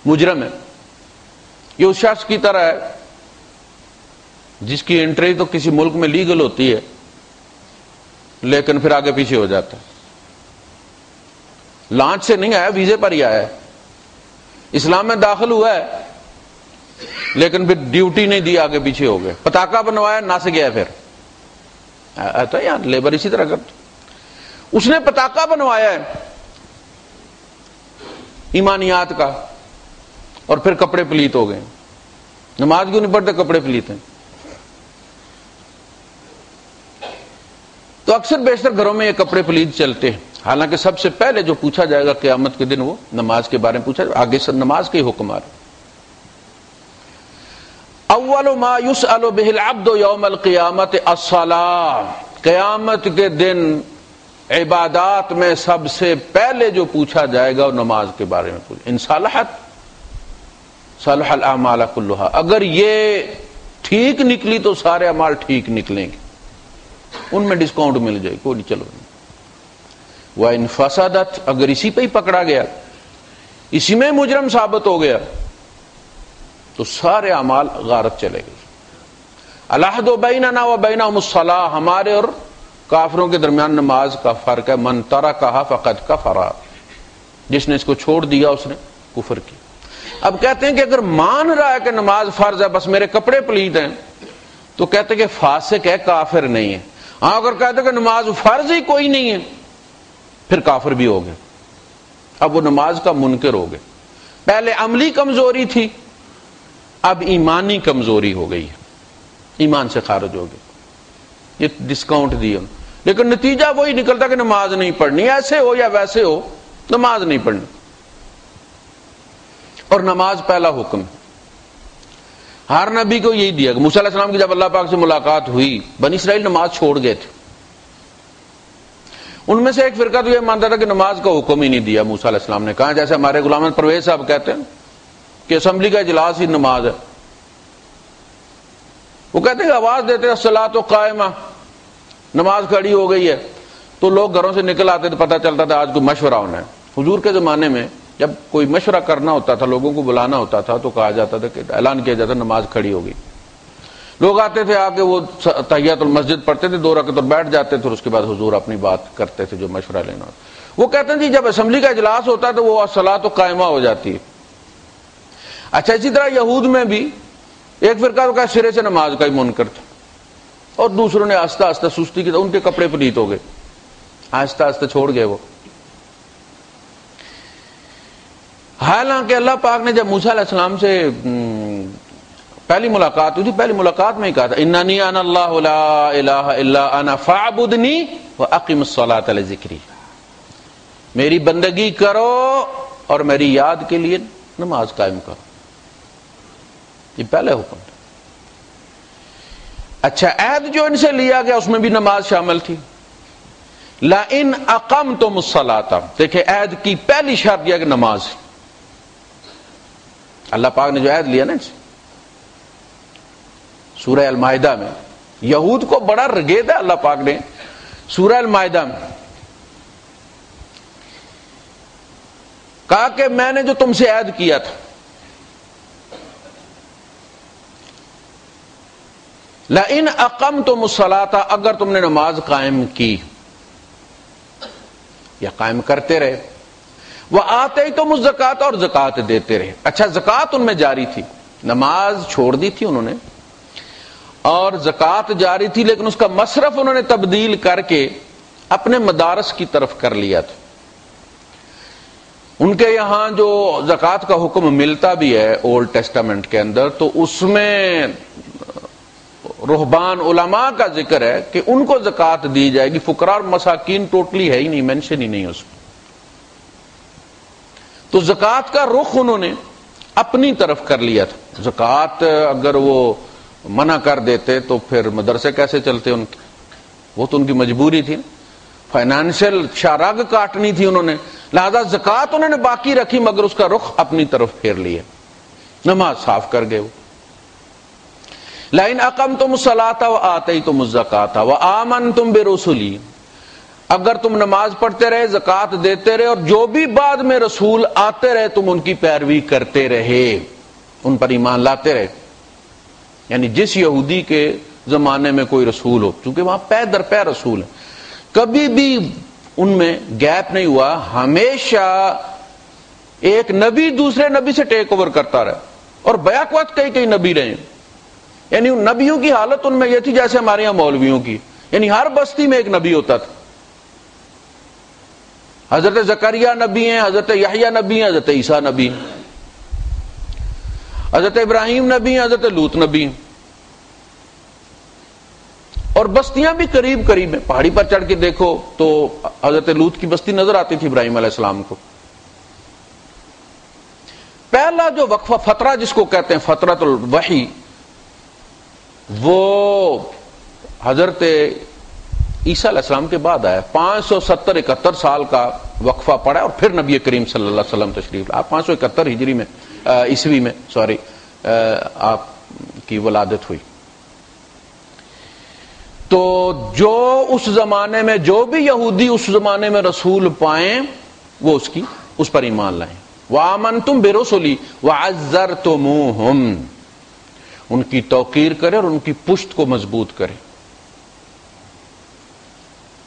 Speaker 1: مجرم ہے۔ یہ اس شخص کی طرح ہے جس کی انٹری تو کسی ملک میں لیگل ہوتی ہے لیکن پھر آگے پیچھے ہو جاتا ہے، لانچ سے نہیں آیا، ویزے پر ہی آیا ہے، اسلام میں داخل ہوا ہے لیکن پھر ڈیوٹی نہیں دی، آگے پیچھے ہو گئے، پتاکا بنوایا، نہ سے گیا، پھر آتا ہے یہاں لیبر اسی طرح کرتا، اس نے پتاکا بنوایا ہے ایمانیات کا، اور پھر کپڑے پلیت ہو گئے، نماز کیوں نہیں پڑھتے، کپڑے پلیت ہیں۔ تو اکثر بیشتر گھروں میں یہ کپڑے پلید چلتے ہیں، حالانکہ سب سے پہلے جو پوچھا جائے گا قیامت کے دن وہ نماز کے بارے میں پوچھا جائے گا، آگے سے نماز کے حکم آ رہے۔ اول ما یسأل بہ العبد یوم القیامت الصلاۃ، قیامت کے دن عبادات میں سب سے پہلے جو پوچھا جائے گا وہ نماز کے بارے میں پوچھا۔ ان صلحت صلح الاعمال کلها، اگر یہ ٹھیک نکلی تو سارے اعمال ٹھیک نکلیں گے، ان میں ڈسکاؤنٹ مل جائے، کوئی نہیں، چلو۔ وَإِنْ فَسَدَتْ، اگر اسی پہ ہی پکڑا گیا، اسی میں مجرم ثابت ہو گیا تو سارے اعمال غارت چلے گئے۔ العہد بیننا وبینہم الصلاۃ، ہمارے اور کافروں کے درمیان نماز کا فرق ہے، من ترکھا فقد کفر، جس نے اس کو چھوڑ دیا اس نے کفر کیا۔ اب کہتے ہیں کہ اگر مان رہا ہے کہ نماز فرض ہے، بس میرے کپڑے پلیت ہیں، تو کہتے ہیں کہ فاسق ہے، کافر نہیں ہے۔ ہاں اگر کہتے ہیں کہ نماز فرض ہی کوئی نہیں ہے، پھر کافر بھی ہو گئے، اب وہ نماز کا منکر ہو گئے۔ پہلے عملی کمزوری تھی، اب ایمانی کمزوری ہو گئی ہے، ایمان سے خارج ہو گئے، یہ ڈسکاؤنٹ دیا، لیکن نتیجہ وہی نکلتا کہ نماز نہیں پڑھنی، ایسے ہو یا ویسے ہو، نماز نہیں پڑھنی۔ اور نماز پہلا حکم ہے، ہر نبی کو یہی دیا۔ موسیٰ علیہ السلام کی جب اللہ پاک سے ملاقات ہوئی، بنی اسرائیل نماز چھوڑ گئے تھے، ان میں سے ایک فرقہ تو یہ مانتا تھا کہ نماز کا حکم ہی نہیں دیا موسیٰ علیہ السلام نے، کہا جیسے ہمارے غلام احمد پرویز صاحب کہتے ہیں کہ اسمبلی کا اجلاس ہی نماز ہے، وہ کہتے ہیں کہ آواز دیتے ہیں الصلاۃ قائمہ، نماز کھڑی ہو گئی ہے، تو لوگ گھروں سے نکل آتے تھے، پتہ چلتا تھا آج کوئی مشورہ ہونا ہے۔ حضور کے زمانے میں جب کوئی مشورہ کرنا ہوتا تھا، لوگوں کو بلانا ہوتا تھا، تو کہا جاتا تھا کہ اعلان کیا جاتا نماز کھڑی ہو گئی۔ لوگ آتے تھے آ کے وہ تحیات المسجد پڑھتے تھے 2 رکعت اور بیٹھ جاتے تھے، اور اس کے بعد حضور اپنی بات کرتے تھے جو مشورہ لینا ہوتا۔ وہ کہتے ہیں جی جب اسمبلی کا اجلاس ہوتا ہے تو وہ الصلاۃ قائمہ ہو جاتی ہے۔ اچھا اسی طرح یہود میں بھی ایک فرقہ تو کہ سرے سے نماز کا ہی منکر تھا، اور دوسروں نے آہستہ آہستہ سستی کی، ان کے کپڑے پلیت ہو گئے، آہستہ آہستہ چھوڑ گئے وہ۔ حالانکہ اللہ پاک نے جب موسیٰ علیہ السلام سے پہلی ملاقات ہوئی تھی، پہلی ملاقات میں ہی کہا تھا اننی انا اللہ لا الہ الا انا فاعبدنی واقم الصلاۃ لذکری، میری بندگی کرو اور میری یاد کے لیے نماز قائم کرو، یہ پہلے حکم تھا۔ اچھا عہد جو ان سے لیا گیا اس میں بھی نماز شامل تھی، لئن اقمتم الصلاۃ، دیکھیں عہد کی پہلی شرط یہ کہ نماز، اللہ پاک نے جو عہد لیا نا ان سے سورہ المائدہ میں، یہود کو بڑا رگید ہے اللہ پاک نے سورہ المائدہ میں کہا کہ میں نے جو تم سے عہد کیا تھا، لئن اقمتم الصلاۃ، اگر تم نے نماز قائم کی یا قائم کرتے رہے، وآتیتم الزکاۃ، اور زکات دیتے رہے۔ اچھا زکات ان میں جاری تھی، نماز چھوڑ دی تھی انہوں نے اور زکات جاری تھی، لیکن اس کا مصرف انہوں نے تبدیل کر کے اپنے مدارس کی طرف کر لیا تھا۔ ان کے یہاں جو زکات کا حکم ملتا بھی ہے اولڈ ٹیسٹامنٹ کے اندر، تو اس میں رہبان علماء کا ذکر ہے کہ ان کو زکات دی جائے گی، فقراء اور مساکین ٹوٹلی ہے ہی نہیں، مینشن ہی نہیں اس میں۔ تو زکات کا رخ انہوں نے اپنی طرف کر لیا تھا۔ زکات اگر وہ منع کر دیتے تو پھر مدرسے کیسے چلتے ان کے، وہ تو ان کی مجبوری تھی، فائنانشل شارگ کاٹنی تھی انہوں نے، لہذا زکات انہوں نے باقی رکھی مگر اس کا رخ اپنی طرف پھیر لیا، نماز صاف کر گئے وہ۔ لئن اقمتم الصلاۃ وآتیتم الزکاۃ وآمنتم برسلی، اگر تم نماز پڑھتے رہے، زکات دیتے رہے، اور جو بھی بعد میں رسول آتے رہے تم ان کی پیروی کرتے رہے، ان پر ایمان لاتے رہے، یعنی جس یہودی کے زمانے میں کوئی رسول ہو، چونکہ وہاں پے در پے رسول ہے، کبھی بھی ان میں گیپ نہیں ہوا، ہمیشہ ایک نبی دوسرے نبی سے ٹیک اوور کرتا رہا، اور بیک وقت کئی نبی رہے، یعنی ان نبیوں کی حالت ان میں یہ تھی جیسے ہمارے یہاں مولویوں کی، یعنی ہر بستی میں ایک نبی ہوتا تھا۔ حضرت زکریا نبی ہیں، حضرت یحییٰ نبی ہیں، حضرت عیسیٰ نبی ہیں، حضرت ابراہیم نبی ہیں، حضرت لوط نبی ہیں، اور بستیاں بھی قریب قریب ہیں، پہاڑی پر چڑھ کے دیکھو تو حضرت لوط کی بستی نظر آتی تھی ابراہیم علیہ السلام کو۔ پہلا جو وقفہ فترہ جس کو کہتے ہیں فترۃ الوحی، وہ حضرت عیسیٰ علیہ السلام کے بعد آیا، 571 سال کا وقفہ پڑا اور پھر نبی کریم صلی اللہ علیہ وسلم تشریف لائے۔ 571 ہجری میں عیسوی میں آپ کی ولادت ہوئی۔ تو جو اس زمانے میں جو بھی یہودی اس زمانے میں رسول پائیں وہ اس پر ایمان لائیں۔ وآمنتم برسلی وعزرتموہم، ان کی توقیر کرے اور ان کی پشت کو مضبوط کرے،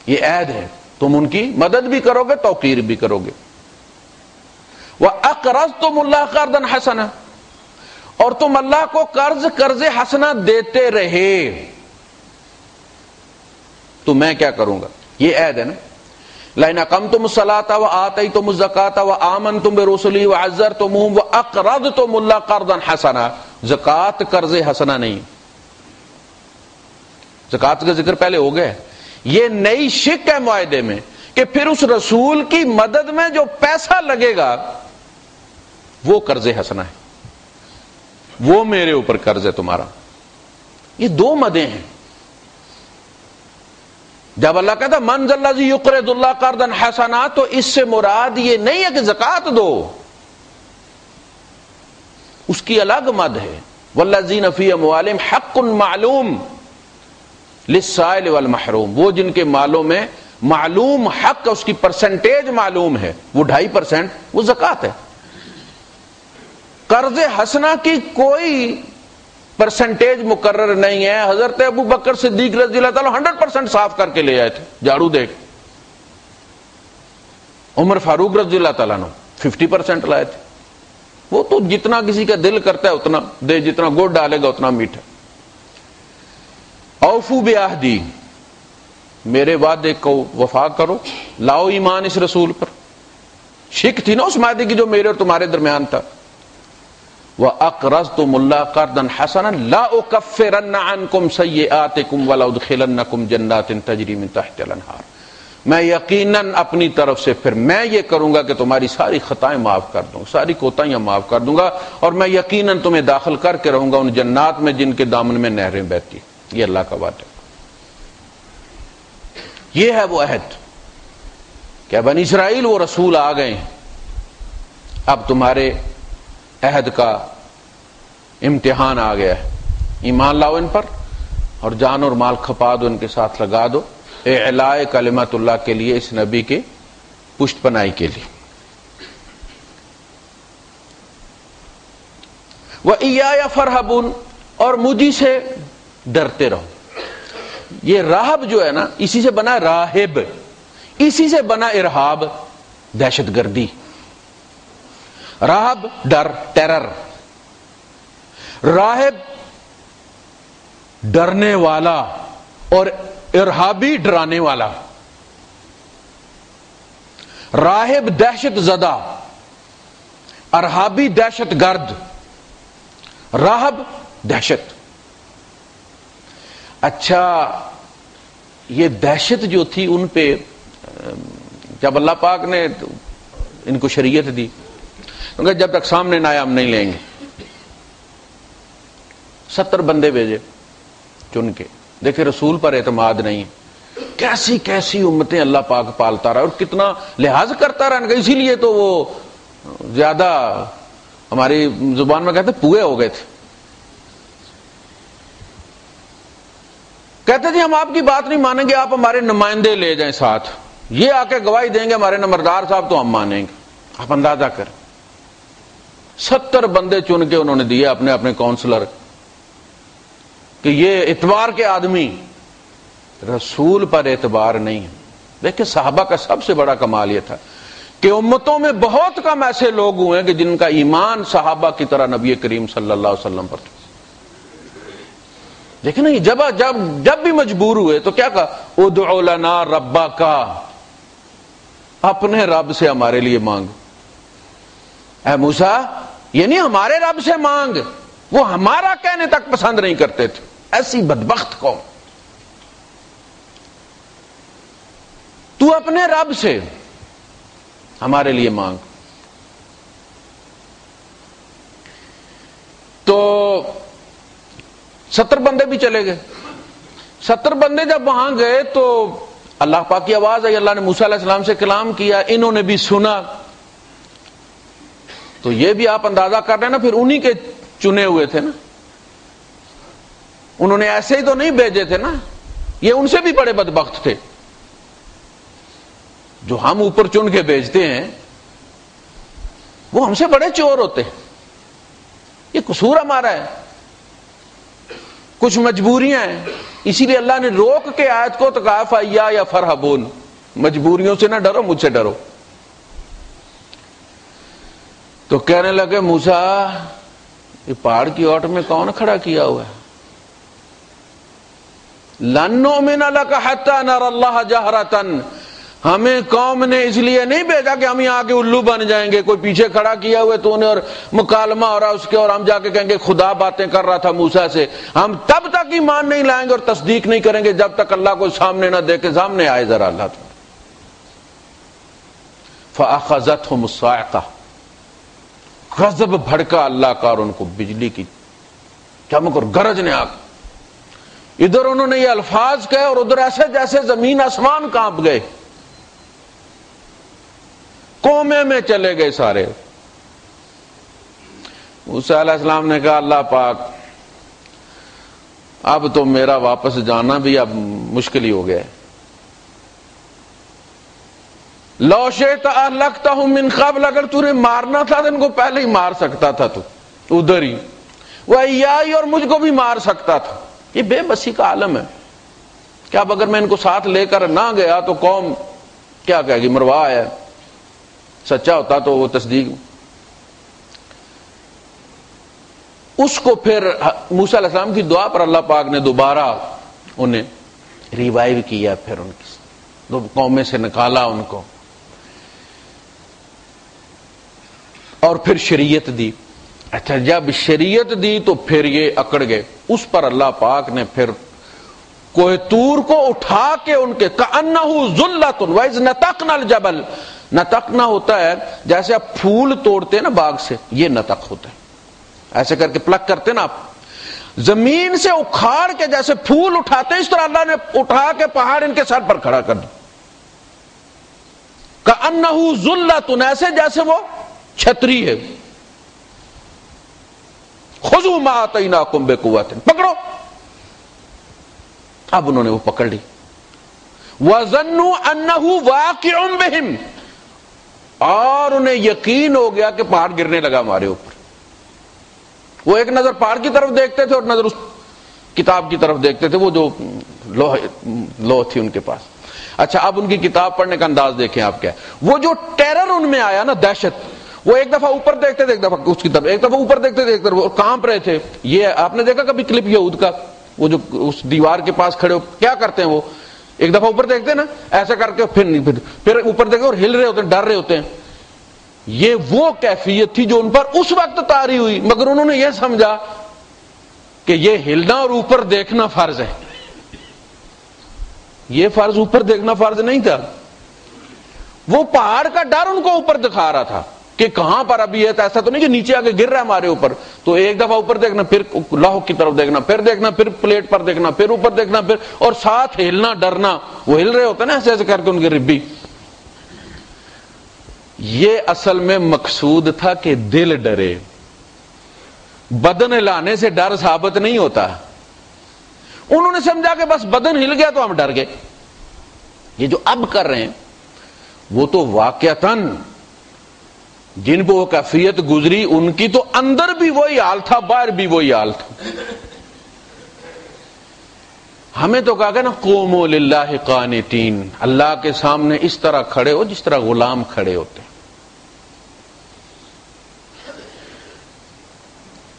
Speaker 1: یہ عہد ہے، تم ان کی مدد بھی کرو گے توقیر بھی کرو گے۔ وَأَقْرَضْتُمُ اللَّهَ قَرْضًا حَسَنًا، اور تم اللہ کو قرض حسنہ دیتے رہے، تو میں کیا کروں گا، یہ عہد ہے نا۔ لَئِنْ أَقَمْتُمُ الصَّلَاةَ وَآتَيْتُمُ الزَّكَاةَ وَآمَنْتُمْ بِرُسُلِي وَعَزَّرْتُمُوهُمْ وَأَقْرَضْتُمُ اللَّهَ قَرْضًا حَسَنًا، زکات قرض حسنہ نہیں، زکات کا ذکر پہلے ہو گیا، یہ نئی شک ہے معاہدے میں کہ پھر اس رسول کی مدد میں جو پیسہ لگے گا وہ قرض حسنہ ہے، وہ میرے اوپر قرض ہے تمہارا۔ یہ دو مدیں ہیں۔ جب اللہ کہتا من ذا الذی یقرض اللہ قرضا حسنا، تو اس سے مراد یہ نہیں ہے کہ زکات دو، اس کی الگ مد ہے۔ والذین فی اموالہم حق معلوم للسائل والمحروم، وہ جن کے مالوں میں معلوم حق، اس کی پرسنٹیج معلوم ہے، وہ 2.5%، وہ زکات ہے۔ قرض حسنہ کی کوئی پرسنٹیج مقرر نہیں ہے. حضرت ابو بکر صدیق رضی اللہ تعالیٰ 100% صاف کر کے لے آئے تھے جھاڑو دے کے. عمر فاروق رضی اللہ تعالیٰ نے 50% لائے تھے. وہ تو جتنا کسی کا دل کرتا ہے اتنا دے, جتنا گڑ ڈالے گا اتنا میٹھا. اوفو بعہدی, میرے وعدے کو وفا کرو, لاؤ ایمان اس رسول پر. شک تھی نا اس معاہدے کی جو میرے اور تمہارے درمیان تھا. وَأَقْرَضْتُمُ اللَّهَ قَرْضًا حَسَنًا لَا أُكَفِّرَنَّ عَنْكُمْ سَيِّئَاتِكُمْ وَلَأُدْخِلَنَّكُمْ جَنَّاتٍ تَجْرِي مِن تَحْتِهَا الْأَنْهَارُ. میں یقیناً اپنی طرف سے پھر میں یہ کروں گا کہ تمہاری ساری خطائیں معاف کر دوں, ساری کوتاہیاں معاف کر دوں گا, اور میں یقیناً تمہیں داخل کر کے رہوں گا ان جنات میں جن کے دامن میں نہریں بہتی. یہ اللہ کا وعدہ. یہ ہے وہ عہد کہ بنی اسرائیل وہ رسول آ گئے, اب تمہارے عہد کا امتحان آ گیا ہے. ایمان لاؤ ان پر اور جان اور مال کھپا دو, ان کے ساتھ لگا دو اعلاء کلمت اللہ کے لیے, اس نبی کے پشت پناہی کے لیے. وَإِيَّايَ فَارْهَبُونَ, اور مجھی سے ڈرتے رہو. یہ راہب جو ہے نا, اسی سے بنا راہب, اسی سے بنا ارہاب, دہشت گردی. راہب ڈر, ٹیرر. راہب ڈرنے والا اور ارہابی ڈرانے والا. راہب دہشت زدہ, ارہابی دہشت گرد, راہب دہشت. اچھا, یہ دہشت جو تھی ان پہ جب اللہ پاک نے ان کو شریعت دی, کیونکہ جب تک سامنے نہ آیا ہم نہیں لیں گے. 70 بندے بھیجے چن کے, دیکھیں رسول پر اعتماد نہیں ہے. کیسی کیسی امتیں اللہ پاک پالتا رہا اور کتنا لحاظ کرتا رہا. اسی لیے تو وہ زیادہ ہماری زبان میں کہتے پوئے ہو گئے تھے. کہتے تھے ہم آپ کی بات نہیں مانیں گے, آپ ہمارے نمائندے لے جائیں ساتھ, یہ آ کے گواہی دیں گے ہمارے نمبردار صاحب تو ہم مانیں گے. آپ اندازہ کریں, 70 بندے چن کے انہوں نے دیے اپنے اپنے کونسلر کہ یہ اعتبار کے آدمی, رسول پر اعتبار نہیں ہے. دیکھیں صحابہ کا سب سے بڑا کمال یہ تھا کہ امتوں میں بہت کم ایسے لوگ ہوئے ہیں کہ جن کا ایمان صحابہ کی طرح نبی کریم صلی اللہ علیہ وسلم پر تھا. دیکھیں نا, جب بھی مجبور ہوئے تو کیا کہا, ادعو لنا ربک, اپنے رب سے ہمارے لیے مانگ. اے موسیٰ, یہ نہیں ہمارے رب سے مانگ, وہ ہمارا کہنے تک پسند نہیں کرتے تھے. ایسی بدبخت قوم. تو اپنے رب سے ہمارے لیے مانگ. تو 70 بندے بھی چلے گئے. 70 بندے جب وہاں گئے تو اللہ پاک کی آواز آئی, اللہ نے موسیٰ علیہ السلام سے کلام کیا, انہوں نے بھی سنا. تو یہ بھی آپ اندازہ کر رہے ہیں نا, پھر انہی کے چنے ہوئے تھے نا, انہوں نے ایسے ہی تو نہیں بھیجے تھے نا, یہ ان سے بھی بڑے بدبخت تھے. جو ہم اوپر چن کے بھیجتے ہیں وہ ہم سے بڑے چور ہوتے ہیں. یہ قصور ہمارا ہے, کچھ مجبوریاں ہیں, اسی لیے اللہ نے روک کے آیت کو تو کہا فَإِيَّايَ فَارْهَبُونَ, مجبوریوں سے نہ ڈرو, مجھ سے ڈرو. تو کہنے لگے موسیٰ یہ پہاڑ کی اوٹ میں کون کھڑا کیا ہوا ہے؟ لَن نُؤْمِنَ لَكَ حَتَّى نَرَى اللَّهَ جَهْرَةً, ہمیں قوم نے اس لیے نہیں بھیجا کہ ہم یہاں کے الو بن جائیں گے, کوئی پیچھے کھڑا کیا ہوئے تو انہیں اور مکالمہ ہو رہا اس کے, اور ہم جا کے کہیں گے خدا باتیں کر رہا تھا موسیٰ سے. ہم تب تک ایمان نہیں لائیں گے اور تصدیق نہیں کریں گے جب تک اللہ کو سامنے نہ دیکھے. سامنے آئے ذرا اللہ تعالیٰ. فَأَخَذَتْهُمُ الصَّاعِقَةُ, غضب بھڑکا اللہ کا اور ان کو بجلی کی چمک اور گرج نے آ, ادھر انہوں نے یہ الفاظ کہے اور ادھر ایسے جیسے زمین آسمان کانپ گئے, کومے میں چلے گئے سارے. موسیٰ علیہ السلام نے کہا اللہ پاک اب تو میرا واپس جانا بھی اب مشکل ہی ہو گیا ہے. لو شئت اہلکتہم من قبل, اگر تو نے مارنا تھا تو ان کو پہلے ہی مار سکتا تھا, تو ادھر ہی وَإِيَّایَ، اور مجھ کو بھی مار سکتا تھا. یہ بے بسی کا عالم ہے کہ اب اگر میں ان کو ساتھ لے کر نہ گیا تو قوم کیا کہے گی، مروا ہے. سچا ہوتا تو وہ تصدیق. اس کو پھر موسیٰ علیہ السلام کی دعا پر اللہ پاک نے دوبارہ انہیں ریوائیو کیا، پھر ان کی دو قومیں سے نکالا ان کو، اور پھر شریعت دی. اچھا جب شریعت دی تو پھر یہ اکڑ گئے. اس پر اللہ پاک نے پھر کوہ طور کو اٹھا کے ان کے کأنہ ذلۃ وَإِذْ نَتَقْنَا الْجَبَلَ، نتقنا ہوتا ہے جیسے آپ پھول توڑتے ہیں نا باغ سے، یہ نتق ہوتا ہے. ایسے کر کے پلک کرتے نا آپ، زمین سے اکھاڑ کے جیسے پھول اٹھاتے ہیں، اس طرح اللہ نے اٹھا کے پہاڑ ان کے سر پر کھڑا کر دیا. کأنہ ذلۃ، ایسے جیسے وہ چھتری ہے. خذوا ما آتیناکم بقوۃ، پکڑو. اب انہوں نے وہ پکڑ لی. وَظَنُّوا أَنَّهُ وَاقِعٌ بِهِمْ، اور انہیں یقین ہو گیا کہ پہاڑ گرنے لگا ہمارے اوپر. وہ ایک نظر پہاڑ کی طرف دیکھتے تھے اور نظر اس کتاب کی طرف دیکھتے تھے، وہ جو لوح تھی ان کے پاس. اچھا اب ان کی کتاب پڑھنے کا انداز دیکھیں آپ کیا. وہ جو ٹیرر ان میں آیا نا، دہشت، وہ ایک دفعہ اوپر دیکھتے تھے، ایک دفعہ اس کی طرف، ایک دفعہ اوپر دیکھتے تھے، ایک طرف کانپ رہے تھے. یہ آپ نے دیکھا کبھی کلپ یہود کا، وہ جو اس دیوار کے پاس کھڑے ہو کیا کرتے ہیں، وہ ایک دفعہ اوپر دیکھتے ہیں نا ایسا کر کے، پھر اوپر دیکھتے اور ہل رہے ہوتے ہیں، ڈر رہے ہوتے ہیں. یہ وہ کیفیت تھی جو ان پر اس وقت طاری ہوئی، مگر انہوں نے یہ سمجھا کہ یہ ہلنا اور اوپر دیکھنا فرض ہے. یہ فرض اوپر دیکھنا فرض نہیں تھا. وہ پہاڑ کا ڈر ان کو اوپر دکھا رہا تھا کہ کہاں پر ابھی ہے، ایسا تو نہیں کہ نیچے آ کے گر رہا ہے ہمارے اوپر. تو ایک دفعہ اوپر دیکھنا، پھر لوح کی طرف دیکھنا، پھر پلیٹ پر دیکھنا، پھر اوپر دیکھنا، پھر اور ساتھ ہلنا، ڈرنا. وہ ہل رہے ہوتے نا ایسے ایسے کر کے ان کی ربی. یہ اصل میں مقصود تھا کہ دل ڈرے، بدن ہلانے سے ڈر ثابت نہیں ہوتا. انہوں نے سمجھا کہ بس بدن ہل گیا تو ہم ڈر گئے. یہ جو اب کر رہے ہیں وہ تو واقعتاً جن کو وہ کیفیت گزری ان کی تو اندر بھی وہی حال تھا، باہر بھی وہی حال تھا. ہمیں تو کہا کہ نا قوموا للہ قانتین، اللہ کے سامنے اس طرح کھڑے ہو جس طرح غلام کھڑے ہوتے.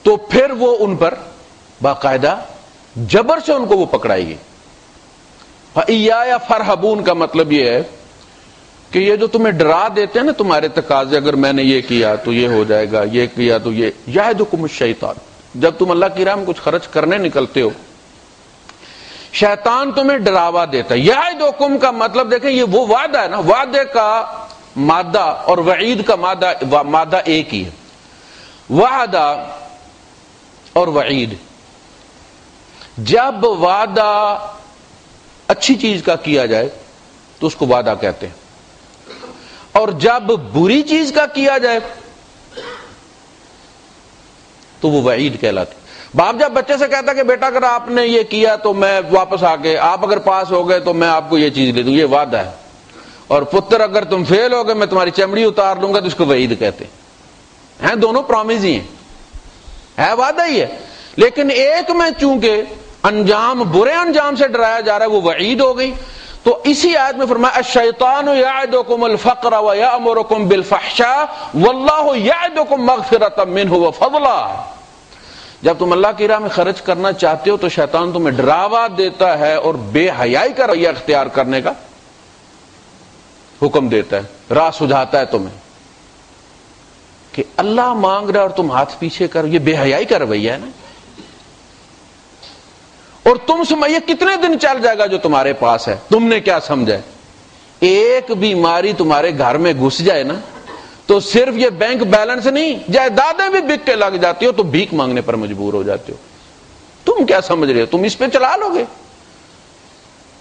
Speaker 1: تو پھر وہ ان پر باقاعدہ جبر سے ان کو وہ پکڑائی گئی. فَإِيَّایَ فَارْهَبُونَ کا مطلب یہ ہے کہ یہ جو تمہیں ڈرا دیتے ہیں نا تمہارے تقاضے، اگر میں نے یہ کیا تو یہ ہو جائے گا، یہ کیا تو یہ، یعدکم الشیطان، جب تم اللہ کی راہ میں کچھ خرچ کرنے نکلتے ہو شیطان تمہیں ڈراوا دیتا ہے. یعدکم کا مطلب دیکھیں یہ وہ وعدہ ہے نا، وعدے کا مادہ اور وعید کا مادہ ایک ہی ہے. وعدہ اور وعید، جب وعدہ اچھی چیز کا کیا جائے تو اس کو وعدہ کہتے ہیں، اور جب بری چیز کا کیا جائے تو وہ وعید کہلاتی. باپ جب بچے سے کہتا کہ بیٹا اگر آپ نے یہ کیا تو میں واپس آ کے، آپ اگر پاس ہو گئے تو میں آپ کو یہ چیز دے دوں، یہ وعدہ ہے. اور پتر اگر تم فیل ہو گئے میں تمہاری چمڑی اتار لوں گا، تو اس کو وعید کہتے ہیں. دونوں پرومس ہی ہیں، ہے وعدہ ہی ہے، لیکن ایک میں چونکہ انجام برے انجام سے ڈرایا جا رہا ہے وہ وعید ہو گئی. تو اسی آیت میں فرمایا الشیطان یعدکم الفقر ویأمرکم بالفحشاء واللہ یعدکم مغفرۃ منہ وفضلا. جب تم اللہ کی راہ میں خرچ کرنا چاہتے ہو تو شیطان تمہیں ڈراوا دیتا ہے اور بے حیائی کا رویہ اختیار کرنے کا حکم دیتا ہے، راہ سجھاتا ہے تمہیں کہ اللہ مانگ رہا اور تم ہاتھ پیچھے کر. یہ بے حیائی کا رویہ ہے نا. اور تم یہ کتنے دن چل جائے گا جو تمہارے پاس ہے، تم نے کیا سمجھا ہے؟ ایک بیماری تمہارے گھر میں گھس جائے نا تو صرف یہ بینک بیلنس نہیں، جائیدادیں بھی بک کے لگ جاتی ہو تو بھیک مانگنے پر مجبور ہو جاتے ہو. تم کیا سمجھ رہے ہو؟ تم اس پہ چلا لو گے،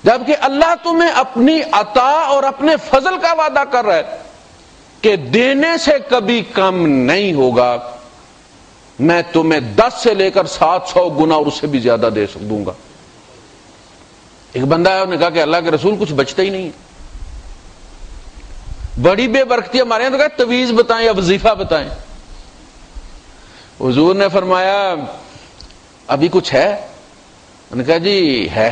Speaker 1: جبکہ اللہ تمہیں اپنی عطا اور اپنے فضل کا وعدہ کر رہا ہے کہ دینے سے کبھی کم نہیں ہوگا، میں تمہیں 10 سے لے کر 700 گنا اور اس سے بھی زیادہ دے دوں گا. ایک بندہ ہے، انہوں نے کہا کہ اللہ کے رسول کچھ بچتا ہی نہیں ہے، بڑی بے برکتی ہمارے یہاں. تو کہا تویز بتائیں یا وظیفہ بتائیں. حضور نے فرمایا ابھی کچھ ہے؟ انہوں نے کہا جی ہے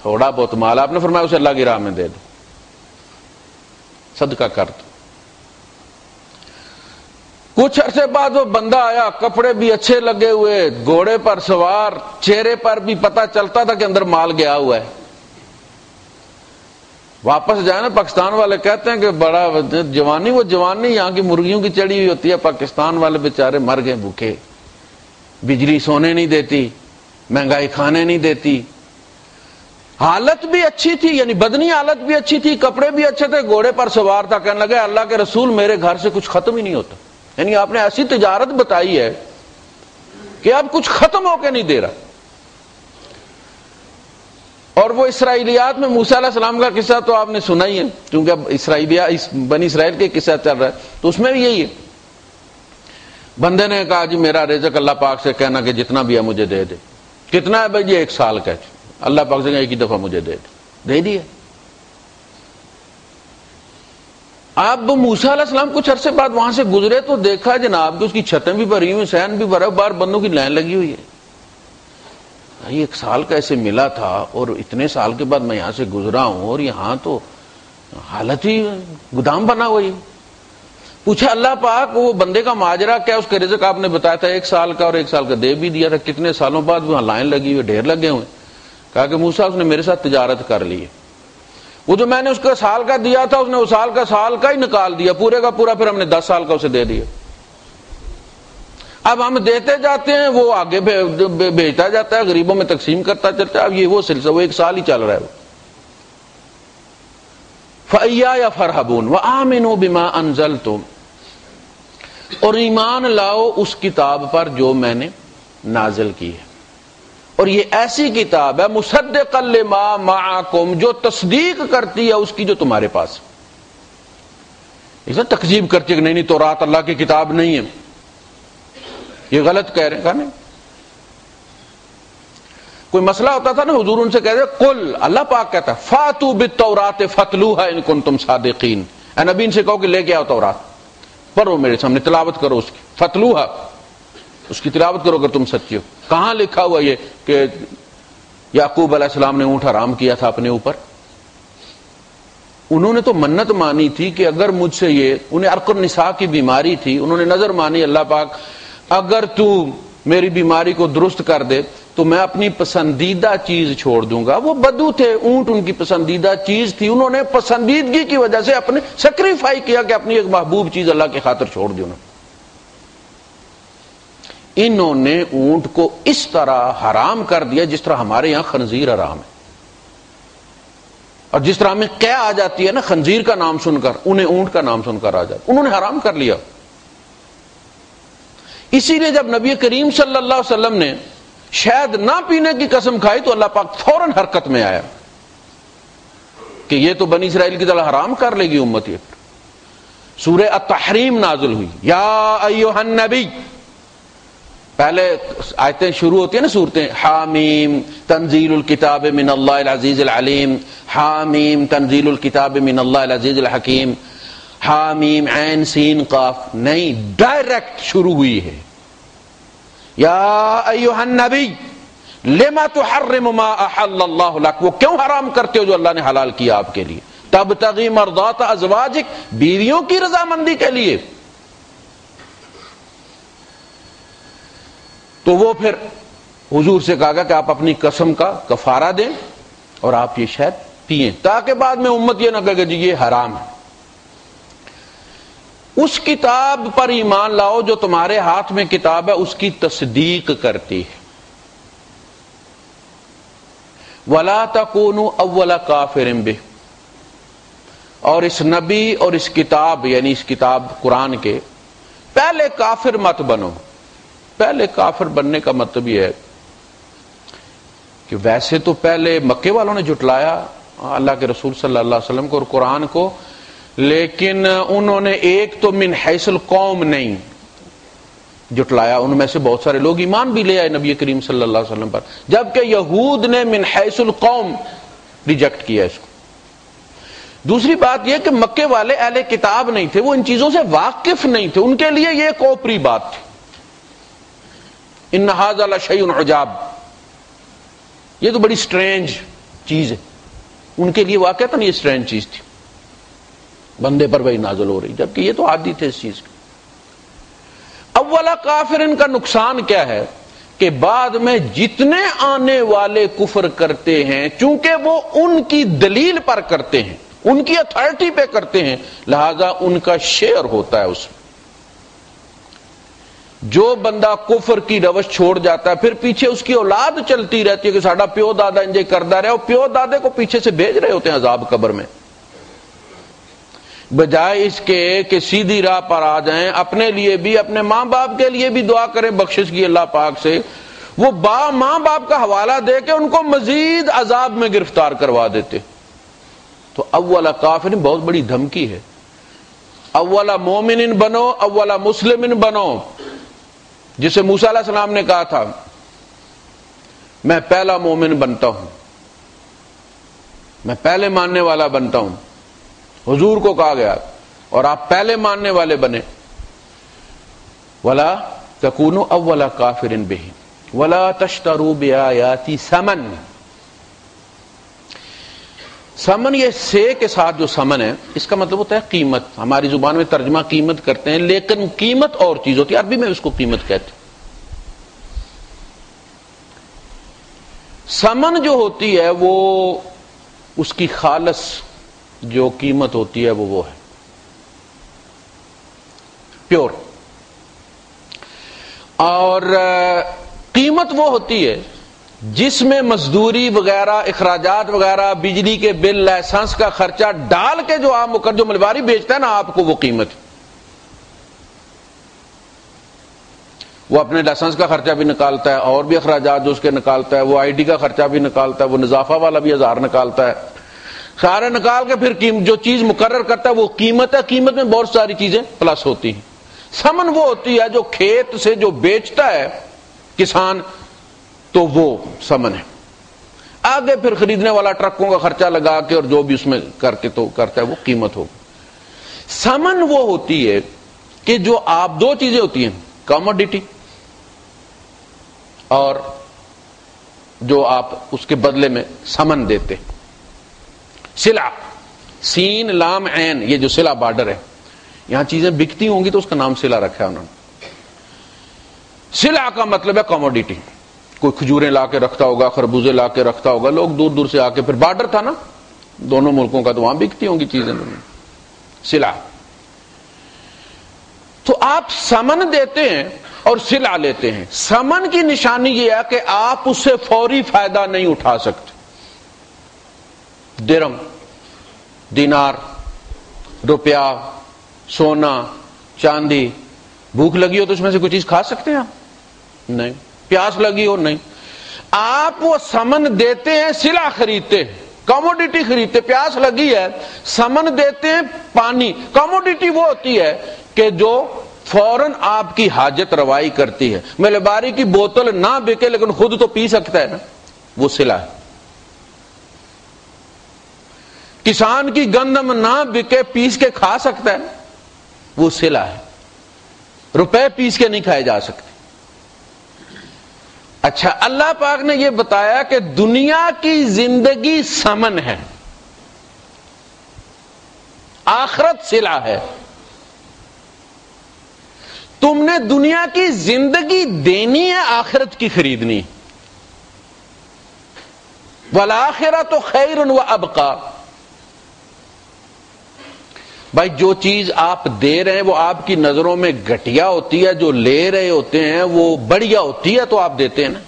Speaker 1: تھوڑا بہت مال. آپ نے فرمایا اسے اللہ کی راہ میں دے دو, صدقہ کر دو. کچھ عرصے بعد وہ بندہ آیا, کپڑے بھی اچھے لگے ہوئے, گھوڑے پر سوار, چہرے پر بھی پتہ چلتا تھا کہ اندر مال گیا ہوا ہے. واپس جائے نا, پاکستان والے کہتے ہیں کہ بڑا جوانی, وہ جوانی یہاں کی مرغیوں کی چڑی ہوئی ہوتی ہے. پاکستان والے بیچارے مر گئے بھوکے, بجلی سونے نہیں دیتی, مہنگائی کھانے نہیں دیتی. حالت بھی اچھی تھی, یعنی بدنی حالت بھی اچھی تھی, کپڑے بھی اچھے تھے, گھوڑے پر سوار تھا. کہنے لگے اللہ کے رسول میرے گھر سے کچھ ختم ہی نہیں ہوتا. یعنی آپ نے ایسی تجارت بتائی ہے کہ اب کچھ ختم ہو کے نہیں دے رہا. اور وہ اسرائیلیات میں موسیٰ علیہ السلام کا قصہ تو آپ نے سنا ہی ہے, کیونکہ اب بنی اسرائیل کے قصہ چل رہا ہے, تو اس میں بھی یہی ہے. بندے نے کہا جی میرا رزق اللہ پاک سے کہنا کہ جتنا بھی ہے مجھے دے دے. کتنا ہے بھائی جی؟ 1 سال کا. اللہ پاک سے ایک ہی دفعہ مجھے دے دیا. اب موسیٰ علیہ السلام کچھ عرصے بعد وہاں سے گزرے تو دیکھا جناب کہ اس کی چھتیں بھی بھری ہوئی, سین بھی بھرا, باہر بندوں کی لائن لگی ہوئی ہے. 1 سال کا ایسے ملا تھا اور اتنے سال کے بعد میں یہاں سے گزرا ہوں اور یہاں تو حالت ہی گودام بنا ہوئی. پوچھا اللہ پاک وہ بندے کا ماجرا کیا؟ اس کا رزق آپ نے بتایا تھا 1 سال کا, اور 1 سال کا دے بھی دیا تھا. کتنے سالوں بعد وہاں لائن لگی ہوئی, ڈھیر لگے ہوئے. کہا کہ موسیٰ اس نے میرے ساتھ تجارت کر لی ہے. وہ جو میں نے اس کو سال کا دیا تھا اس نے اس سال کا ہی نکال دیا پورے کا پورا, پھر ہم نے 10 سال کا اسے دے دیا. اب ہم دیتے جاتے ہیں, وہ آگے بھیجتا جاتا ہے, غریبوں میں تقسیم کرتا چلتا ہے. اب یہ وہ سلسلہ وہ 1 سال ہی چل رہا ہے. فَإِيَّايَ فَارْهَبُونَ وَآمِنُوا بِمَا أَنزَلْتُ, اور ایمان لاؤ اس کتاب پر جو میں نے نازل کی ہے. اور یہ ایسی کتاب ہے مصدقا لما معکم, جو تصدیق کرتی ہے اس کی جو تمہارے پاس. اسے تکذیب کرتی ہے کہ نہیں تورات اللہ کی کتاب نہیں ہے, یہ غلط کہہ رہے ہیں. کہا نہیں, کوئی مسئلہ ہوتا تھا نا حضور ان سے کہتے قل, اللہ پاک کہتا ہے فاتوا بالتوراۃ فاتلوها ان کنتم صادقین. اے نبی ان سے کہو کہ لے کے آؤ تورات, پڑھو میرے سامنے, تلاوت کرو اس کی. فتلوها, اس کی تلاوت کرو اگر تم سچے ہو. کہاں لکھا ہوا یہ کہ یعقوب علیہ السلام نے اونٹ حرام کیا تھا اپنے اوپر؟ انہوں نے تو منت مانی تھی کہ اگر مجھ سے یہ, انہیں عرق النساء کی بیماری تھی, انہوں نے نظر مانی اللہ پاک اگر تو میری بیماری کو درست کر دے تو میں اپنی پسندیدہ چیز چھوڑ دوں گا. وہ بدو تھے, اونٹ ان کی پسندیدہ چیز تھی, انہوں نے پسندیدگی کی وجہ سے اپنے سیکریفائی کیا کہ اپنی ایک محبوب چیز اللہ کی خاطر چھوڑ دوں. انہوں نے اونٹ کو اس طرح حرام کر دیا جس طرح ہمارے یہاں خنزیر حرام ہے, اور جس طرح ہمیں کیا آ جاتی ہے نا خنزیر کا نام سن کر, انہیں اونٹ کا نام سن کر آ جاتا. انہوں نے حرام کر لیا. اسی لیے جب نبی کریم صلی اللہ علیہ وسلم نے شہد نہ پینے کی قسم کھائی تو اللہ پاک فوراً حرکت میں آیا کہ یہ تو بنی اسرائیل کی طرح حرام کر لے گی امت. یہ سورہ التحریم نازل ہوئی, یا ایھا النبی. پہلے آیتیں شروع ہوتی ہیں نا صورتیں, حامیم تنزیل الکتاب من اللہ العزیز العلیم, حامیم تنزیل الکتاب من اللہ العزیز الحکیم, حامیم عین سین قاف. نہیں, ڈائریکٹ شروع ہوئی ہے یا ایھا النبی لما تحرم ما احل اللہ لک. وہ کیوں حرام کرتے ہو جو اللہ نے حلال کیا آپ کے لیے؟ تبتغی مرضات ازواجک, بیویوں کی رضامندی کے لیے. تو وہ پھر حضور سے کہا گا کہ آپ اپنی قسم کا کفارہ دیں اور آپ یہ شہد پئیں, تاکہ بعد میں امت یہ نہ کہے جی یہ حرام ہے. اس کتاب پر ایمان لاؤ جو تمہارے ہاتھ میں کتاب ہے اس کی تصدیق کرتی ہے. وَلَا تَكُونُوا أَوَّلَ كَافِرٍ بِهِ, اور اس نبی اور اس کتاب یعنی اس کتاب قرآن کے پہلے کافر مت بنو. پہلے کافر بننے کا مطلب یہ ہے کہ ویسے تو پہلے مکے والوں نے جھٹلایا اللہ کے رسول صلی اللہ علیہ وسلم کو اور قرآن کو, لیکن انہوں نے ایک تو من حیث القوم نہیں جھٹلایا, ان میں سے بہت سارے لوگ ایمان بھی لے آئے نبی کریم صلی اللہ علیہ وسلم پر, جبکہ یہود نے من حیث القوم ریجیکٹ کیا اس کو. دوسری بات یہ کہ مکے والے اہل کتاب نہیں تھے, وہ ان چیزوں سے واقف نہیں تھے, ان کے لیے یہ ایک اوپری بات تھی. ان ھذا لشیء عجاب، یہ تو بڑی سٹرینج چیز ہے. ان کے لیے واقعتاً یہ سٹرینج چیز تھی، بندے پر وہی نازل ہو رہی، جبکہ یہ تو عادی تھے اس چیز کے. اولا کافر ان کا نقصان کیا ہے کہ بعد میں جتنے آنے والے کفر کرتے ہیں چونکہ وہ ان کی دلیل پر کرتے ہیں، ان کی اتھارٹی پہ کرتے ہیں، لہذا ان کا شیئر ہوتا ہے اس میں. جو بندہ کفر کی روش چھوڑ جاتا ہے پھر پیچھے اس کی اولاد چلتی رہتی ہے کہ ساڈا پیو دادا انجے کردا رہا، اور پیو دادے کو پیچھے سے بھیج رہے ہوتے ہیں عذاب قبر میں، بجائے اس کے کہ سیدھی راہ پر آ جائیں، اپنے لیے بھی اپنے ماں باپ کے لیے بھی دعا کریں بخشش کی اللہ پاک سے. وہ ماں باپ کا حوالہ دے کے ان کو مزید عذاب میں گرفتار کروا دیتے. تو اولا کافر بہت بڑی دھمکی ہے. اولا مومن بنو، اولا مسلم بنو، جسے موسیٰ علیہ السلام نے کہا تھا میں پہلا مومن بنتا ہوں، میں پہلے ماننے والا بنتا ہوں. حضور کو کہا گیا اور آپ پہلے ماننے والے بنے. ولا تکونوا اول کافر بہ ولا تشتروا بآیاتی ثمن. ثمن یہ سے کے ساتھ جو ثمن ہے اس کا مطلب ہوتا ہے قیمت. ہماری زبان میں ترجمہ قیمت کرتے ہیں لیکن قیمت اور چیز ہوتی ہے، عربی میں اس کو قیمت کہتے ہیں. ثمن جو ہوتی ہے وہ اس کی خالص جو قیمت ہوتی ہے وہ ہے پیور، اور قیمت وہ ہوتی ہے جس میں مزدوری وغیرہ، اخراجات وغیرہ، بجلی کے بل، لائسنس کا خرچہ ڈال کے جو آپ جو ملباری بیچتا ہے نا آپ کو، وہ قیمت. وہ اپنے لائسنس کا خرچہ بھی نکالتا ہے اور بھی اخراجات جو اس کے نکالتا ہے، وہ آئی ڈی کا خرچہ بھی نکالتا ہے، وہ نظافہ والا بھی 1000 نکالتا ہے، سارے نکال کے پھر جو چیز مقرر کرتا ہے وہ قیمت ہے. قیمت میں بہت ساری چیزیں پلس ہوتی ہیں. ثمن وہ ہوتی ہے جو کھیت سے جو بیچتا ہے کسان، تو وہ ثمن ہے. آگے پھر خریدنے والا ٹرکوں کا خرچہ لگا کے اور جو بھی اس میں کر کے تو کرتا ہے وہ قیمت ہوگی. ثمن وہ ہوتی ہے کہ جو آپ دو چیزیں ہوتی ہیں، کموڈٹی اور جو آپ اس کے بدلے میں ثمن دیتے. سلع، سین لام عین، یہ جو سلع بارڈر ہے، یہاں چیزیں بکتی ہوں گی تو اس کا نام سلع رکھا ہے انہوں نے. سلع کا مطلب ہے کموڈٹی. کوئی کھجوریں لا کے رکھتا ہوگا، خربوزے لا کے رکھتا ہوگا، لوگ دور دور سے آ کے، پھر بارڈر تھا نا دونوں ملکوں کا تو وہاں بکتی ہوں گی چیزیں. سلع. تو آپ ثمن دیتے ہیں اور سلع لیتے ہیں. ثمن کی نشانی یہ ہے کہ آپ اس سے فوری فائدہ نہیں اٹھا سکتے. درم، دینار، روپیہ، سونا، چاندی. بھوک لگی ہو تو اس میں سے کوئی چیز کھا سکتے ہیں آپ؟ نہیں. پیاس لگی ہو؟ نہیں. آپ وہ ثمن دیتے ہیں، سلع خریدتے ہیں، کموڈٹی خریدتے. پیاس لگی ہے، ثمن دیتے ہیں پانی. کموڈٹی وہ ہوتی ہے کہ جو فوراً آپ کی حاجت روائی کرتی ہے. ملباری کی بوتل نہ بکے لیکن خود تو پی سکتا ہے نا، وہ سلع ہے. کسان کی گندم نہ بکے پیس کے کھا سکتا ہے، وہ سلع ہے. روپے پیس کے نہیں کھائے جا سکتے. اچھا، اللہ پاک نے یہ بتایا کہ دنیا کی زندگی ثمن ہے، آخرت سلع ہے. تم نے دنیا کی زندگی دینی ہے، آخرت کی خریدنی. والآخرۃ خیر وابقیٰ. بھائی جو چیز آپ دے رہے ہیں وہ آپ کی نظروں میں گھٹیا ہوتی ہے، جو لے رہے ہوتے ہیں وہ بڑھیا ہوتی ہے تو آپ دیتے ہیں نا.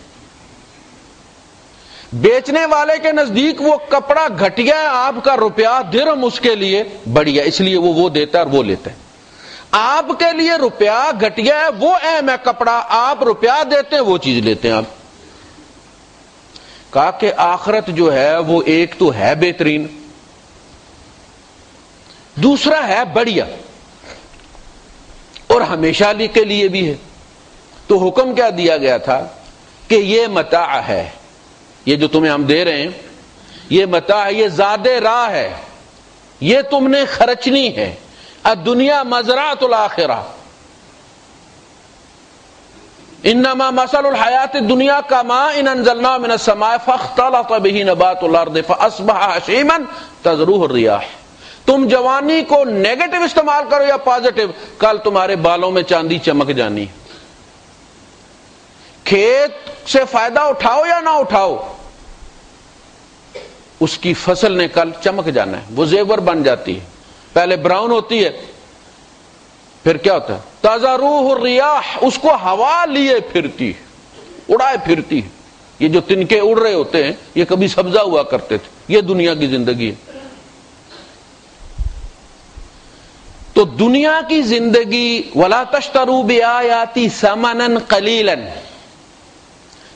Speaker 1: بیچنے والے کے نزدیک وہ کپڑا گھٹیا ہے، آپ کا روپیہ درہم اس کے لیے بڑھیا، اس لیے وہ دیتا ہے اور وہ لیتا ہے. آپ کے لیے روپیہ گھٹیا ہے، وہ اہم ہے کپڑا، آپ روپیہ دیتے ہیں وہ چیز لیتے ہیں آپ. کہا کہ آخرت جو ہے وہ ایک تو ہے بہترین، دوسرا ہے بڑھیا، اور ہمیشہ کے لیے بھی ہے. تو حکم کیا دیا گیا تھا کہ یہ متاع ہے، یہ جو تمہیں ہم دے رہے ہیں یہ متاع، یہ زاد راہ ہے، یہ تم نے خرچنی ہے. الدنیا مزرعۃ الآخرہ. انما مثل الحیات الدنیا کماء انزلناه من السماء فاختلط به نبات الارض فاصبح هشیما تذروه الرياح. تم جوانی کو نیگیٹو استعمال کرو یا پازیٹو، کل تمہارے بالوں میں چاندی چمک جانی. کھیت سے فائدہ اٹھاؤ یا نہ اٹھاؤ، اس کی فصل نے کل چمک جانا ہے، وہ زیور بن جاتی ہے. پہلے براؤن ہوتی ہے، پھر کیا ہوتا ہے؟ تذروہ الریاح، اس کو ہوا لیے پھرتی، اڑائے پھرتی. یہ جو تنکے اڑ رہے ہوتے ہیں یہ کبھی سبزہ ہوا کرتے تھے. یہ دنیا کی زندگی ہے. تو دنیا کی زندگی ولا تشتروا بآیاتی ثمنا قلیلا،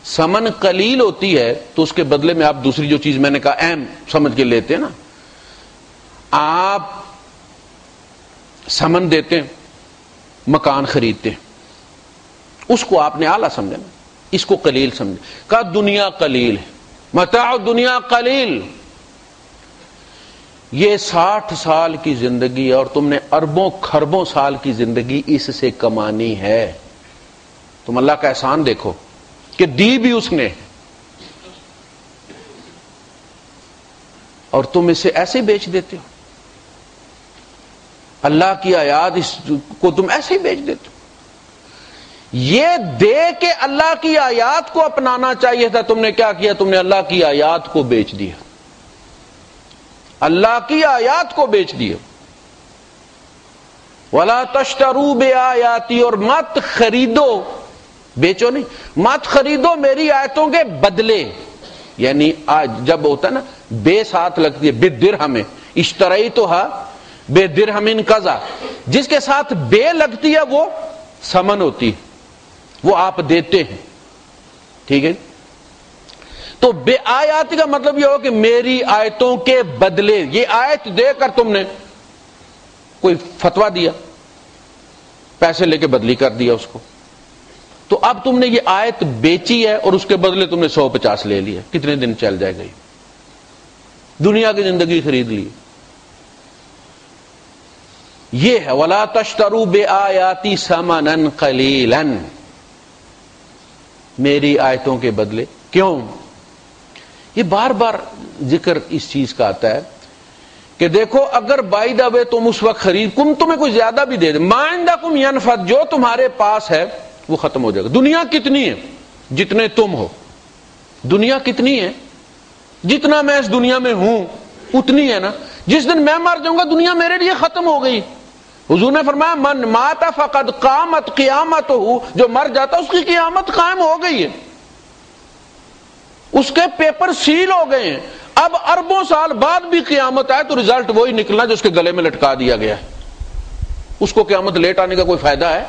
Speaker 1: ثمن قلیل ہوتی ہے تو اس کے بدلے میں آپ دوسری جو چیز میں نے کہا اہم سمجھ کے لیتے ہیں نا. آپ ثمن دیتے ہیں، مکان خریدتے ہیں، اس کو آپ نے اعلیٰ سمجھا، اس کو قلیل سمجھا. کہا دنیا قلیل ہے، متاع دنیا قلیل. یہ 60 سال کی زندگی اور تم نے اربوں کھربوں سال کی زندگی اس سے کمانی ہے. تم اللہ کا احسان دیکھو کہ دی بھی اس نے، اور تم اسے ایسے بیچ دیتے ہو. اللہ کی آیات کو تم ایسے ہی بیچ دیتے ہو. یہ دے کے اللہ کی آیات کو اپنانا چاہیے تھا، تم نے کیا کیا؟ تم نے اللہ کی آیات کو بیچ دیا، اللہ کی آیات کو بیچ دیا. وَلَا تَشْتَرُوا بِآيَاتِي، اور مت خریدو، بیچو نہیں، مت خریدو میری آیتوں کے بدلے. یعنی آج جب ہوتا ہے نا بے ساتھ لگتی ہے، بالدرہم، اشتریتھا بِدرہم کذا، جس کے ساتھ بے لگتی ہے وہ ثمن ہوتی ہے، وہ آپ دیتے ہیں. ٹھیک ہے. تو بے آیاتی کا مطلب یہ ہو کہ میری آیتوں کے بدلے. یہ آیت دے کر تم نے کوئی فتویٰ دیا، پیسے لے کے بدلی کر دیا اس کو، تو اب تم نے یہ آیت بیچی ہے اور اس کے بدلے تم نے 150 لے لیا. کتنے دن چل جائے گئی؟ دنیا کی زندگی خرید لی. یہ ہے وَلَا تَشْتَرُوا بِآيَاتِي ثَمَنًا قَلِيلًا، میری آیتوں کے بدلے. کیوں؟ یہ بار بار ذکر اس چیز کا آتا ہے کہ دیکھو اگر بائی دا وے تم اس وقت خرید، تمہیں کوئی زیادہ بھی دے دے، مَا عِندَكُمْ يَنْفَدُ، جو تمہارے پاس ہے وہ ختم ہو جائے گا. دنیا کتنی ہے؟ جتنے تم ہو. دنیا کتنی ہے؟ جتنا میں اس دنیا میں ہوں اتنی ہے نا. جس دن میں مر جاؤں گا دنیا میرے لیے ختم ہو گئی. حضور نے فرمایا من مات فقد قامت قیامتہ، جو مر جاتا اس کی قیامت قائم ہو گئی ہے، اس کے پیپر سیل ہو گئے ہیں. اب اربوں سال بعد بھی قیامت آئے تو رزلٹ وہی نکلنا جو اس کے گلے میں لٹکا دیا گیا ہے. اس کو قیامت لیٹ آنے کا کوئی فائدہ ہے؟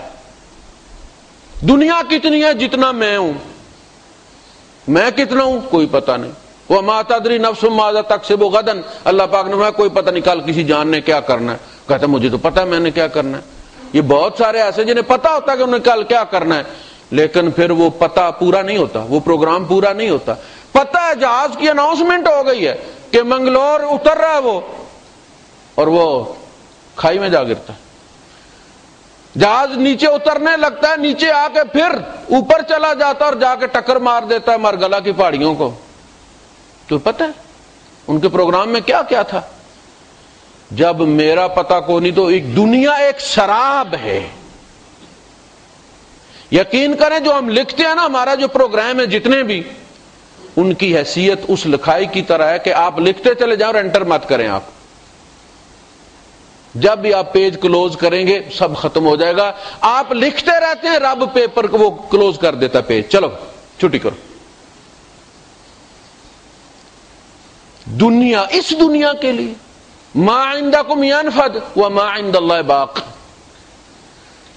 Speaker 1: دنیا کتنی ہے؟ جتنا میں ہوں. میں کتنا ہوں کوئی پتہ نہیں. وَمَا تَدْرِي نَفْسٌ مَاذَا تَكْسِبُ غَدًا، اللہ پاک نے فرمایا کوئی پتہ نہیں کل کسی جان نے کیا کرنا ہے. کہتا مجھے تو پتہ ہے میں نے کیا کرنا ہے. یہ بہت سارے ایسے جنہیں پتہ ہوتا ہے کہ انہیں کل کیا کرنا ہے، لیکن پھر وہ پتہ پورا نہیں ہوتا، وہ پروگرام پورا نہیں ہوتا. پتہ ہے جہاز کی اناؤنسمنٹ ہو گئی ہے کہ منگلور اتر رہا ہے وہ، اور وہ کھائی میں جا گرتا ہے. جہاز نیچے اترنے لگتا ہے، نیچے آ کے پھر اوپر چلا جاتا اور جا کے ٹکر مار دیتا ہے مرگلا کی پہاڑیوں کو. تو پتہ ہے ان کے پروگرام میں کیا کیا تھا. جب میرا پتہ کو نہیں تو ایک دنیا ایک شراب ہے. یقین کریں جو ہم لکھتے ہیں نا، ہمارا جو پروگرام ہے جتنے بھی، ان کی حیثیت اس لکھائی کی طرح ہے کہ آپ لکھتے چلے جائیں اور انٹر مت کریں. آپ جب بھی آپ پیج کلوز کریں گے سب ختم ہو جائے گا. آپ لکھتے رہتے ہیں، رب پیپر کو وہ کلوز کر دیتا پیج، چلو چھٹی کرو. دنیا، اس دنیا کے لیے ما عندکم ینفد وما عند اللہ باق،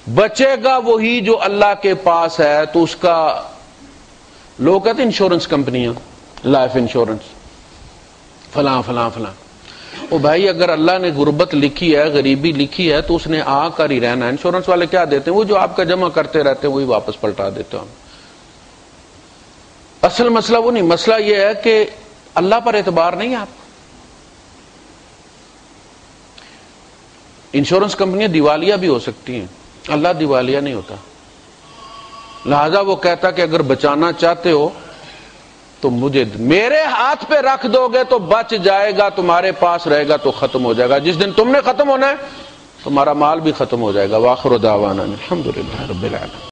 Speaker 1: بچے گا وہی جو اللہ کے پاس ہے. تو اس کا لوگ کہتے ہیں انشورنس کمپنیاں، لائف انشورنس فلاں فلاں فلاں. او بھائی اگر اللہ نے غربت لکھی ہے، غریبی لکھی ہے، تو اس نے آ کر ہی رہنا ہے. انشورنس والے کیا دیتے ہیں؟ وہ جو آپ کا جمع کرتے رہتے ہیں وہی واپس پلٹا دیتے ہیں. اصل مسئلہ وہ نہیں، مسئلہ یہ ہے کہ اللہ پر اعتبار نہیں ہے. آپ انشورنس کمپنیاں دیوالیہ بھی ہو سکتی ہیں، اللہ دیوالیہ نہیں ہوتا. لہذا وہ کہتا کہ اگر بچانا چاہتے ہو تو مجھے میرے ہاتھ پہ رکھ دو گے تو بچ جائے گا، تمہارے پاس رہے گا تو ختم ہو جائے گا، جس دن تم نے ختم ہونا ہے تمہارا مال بھی ختم ہو جائے گا۔ وآخر دعوانا الحمدللہ رب العالمین۔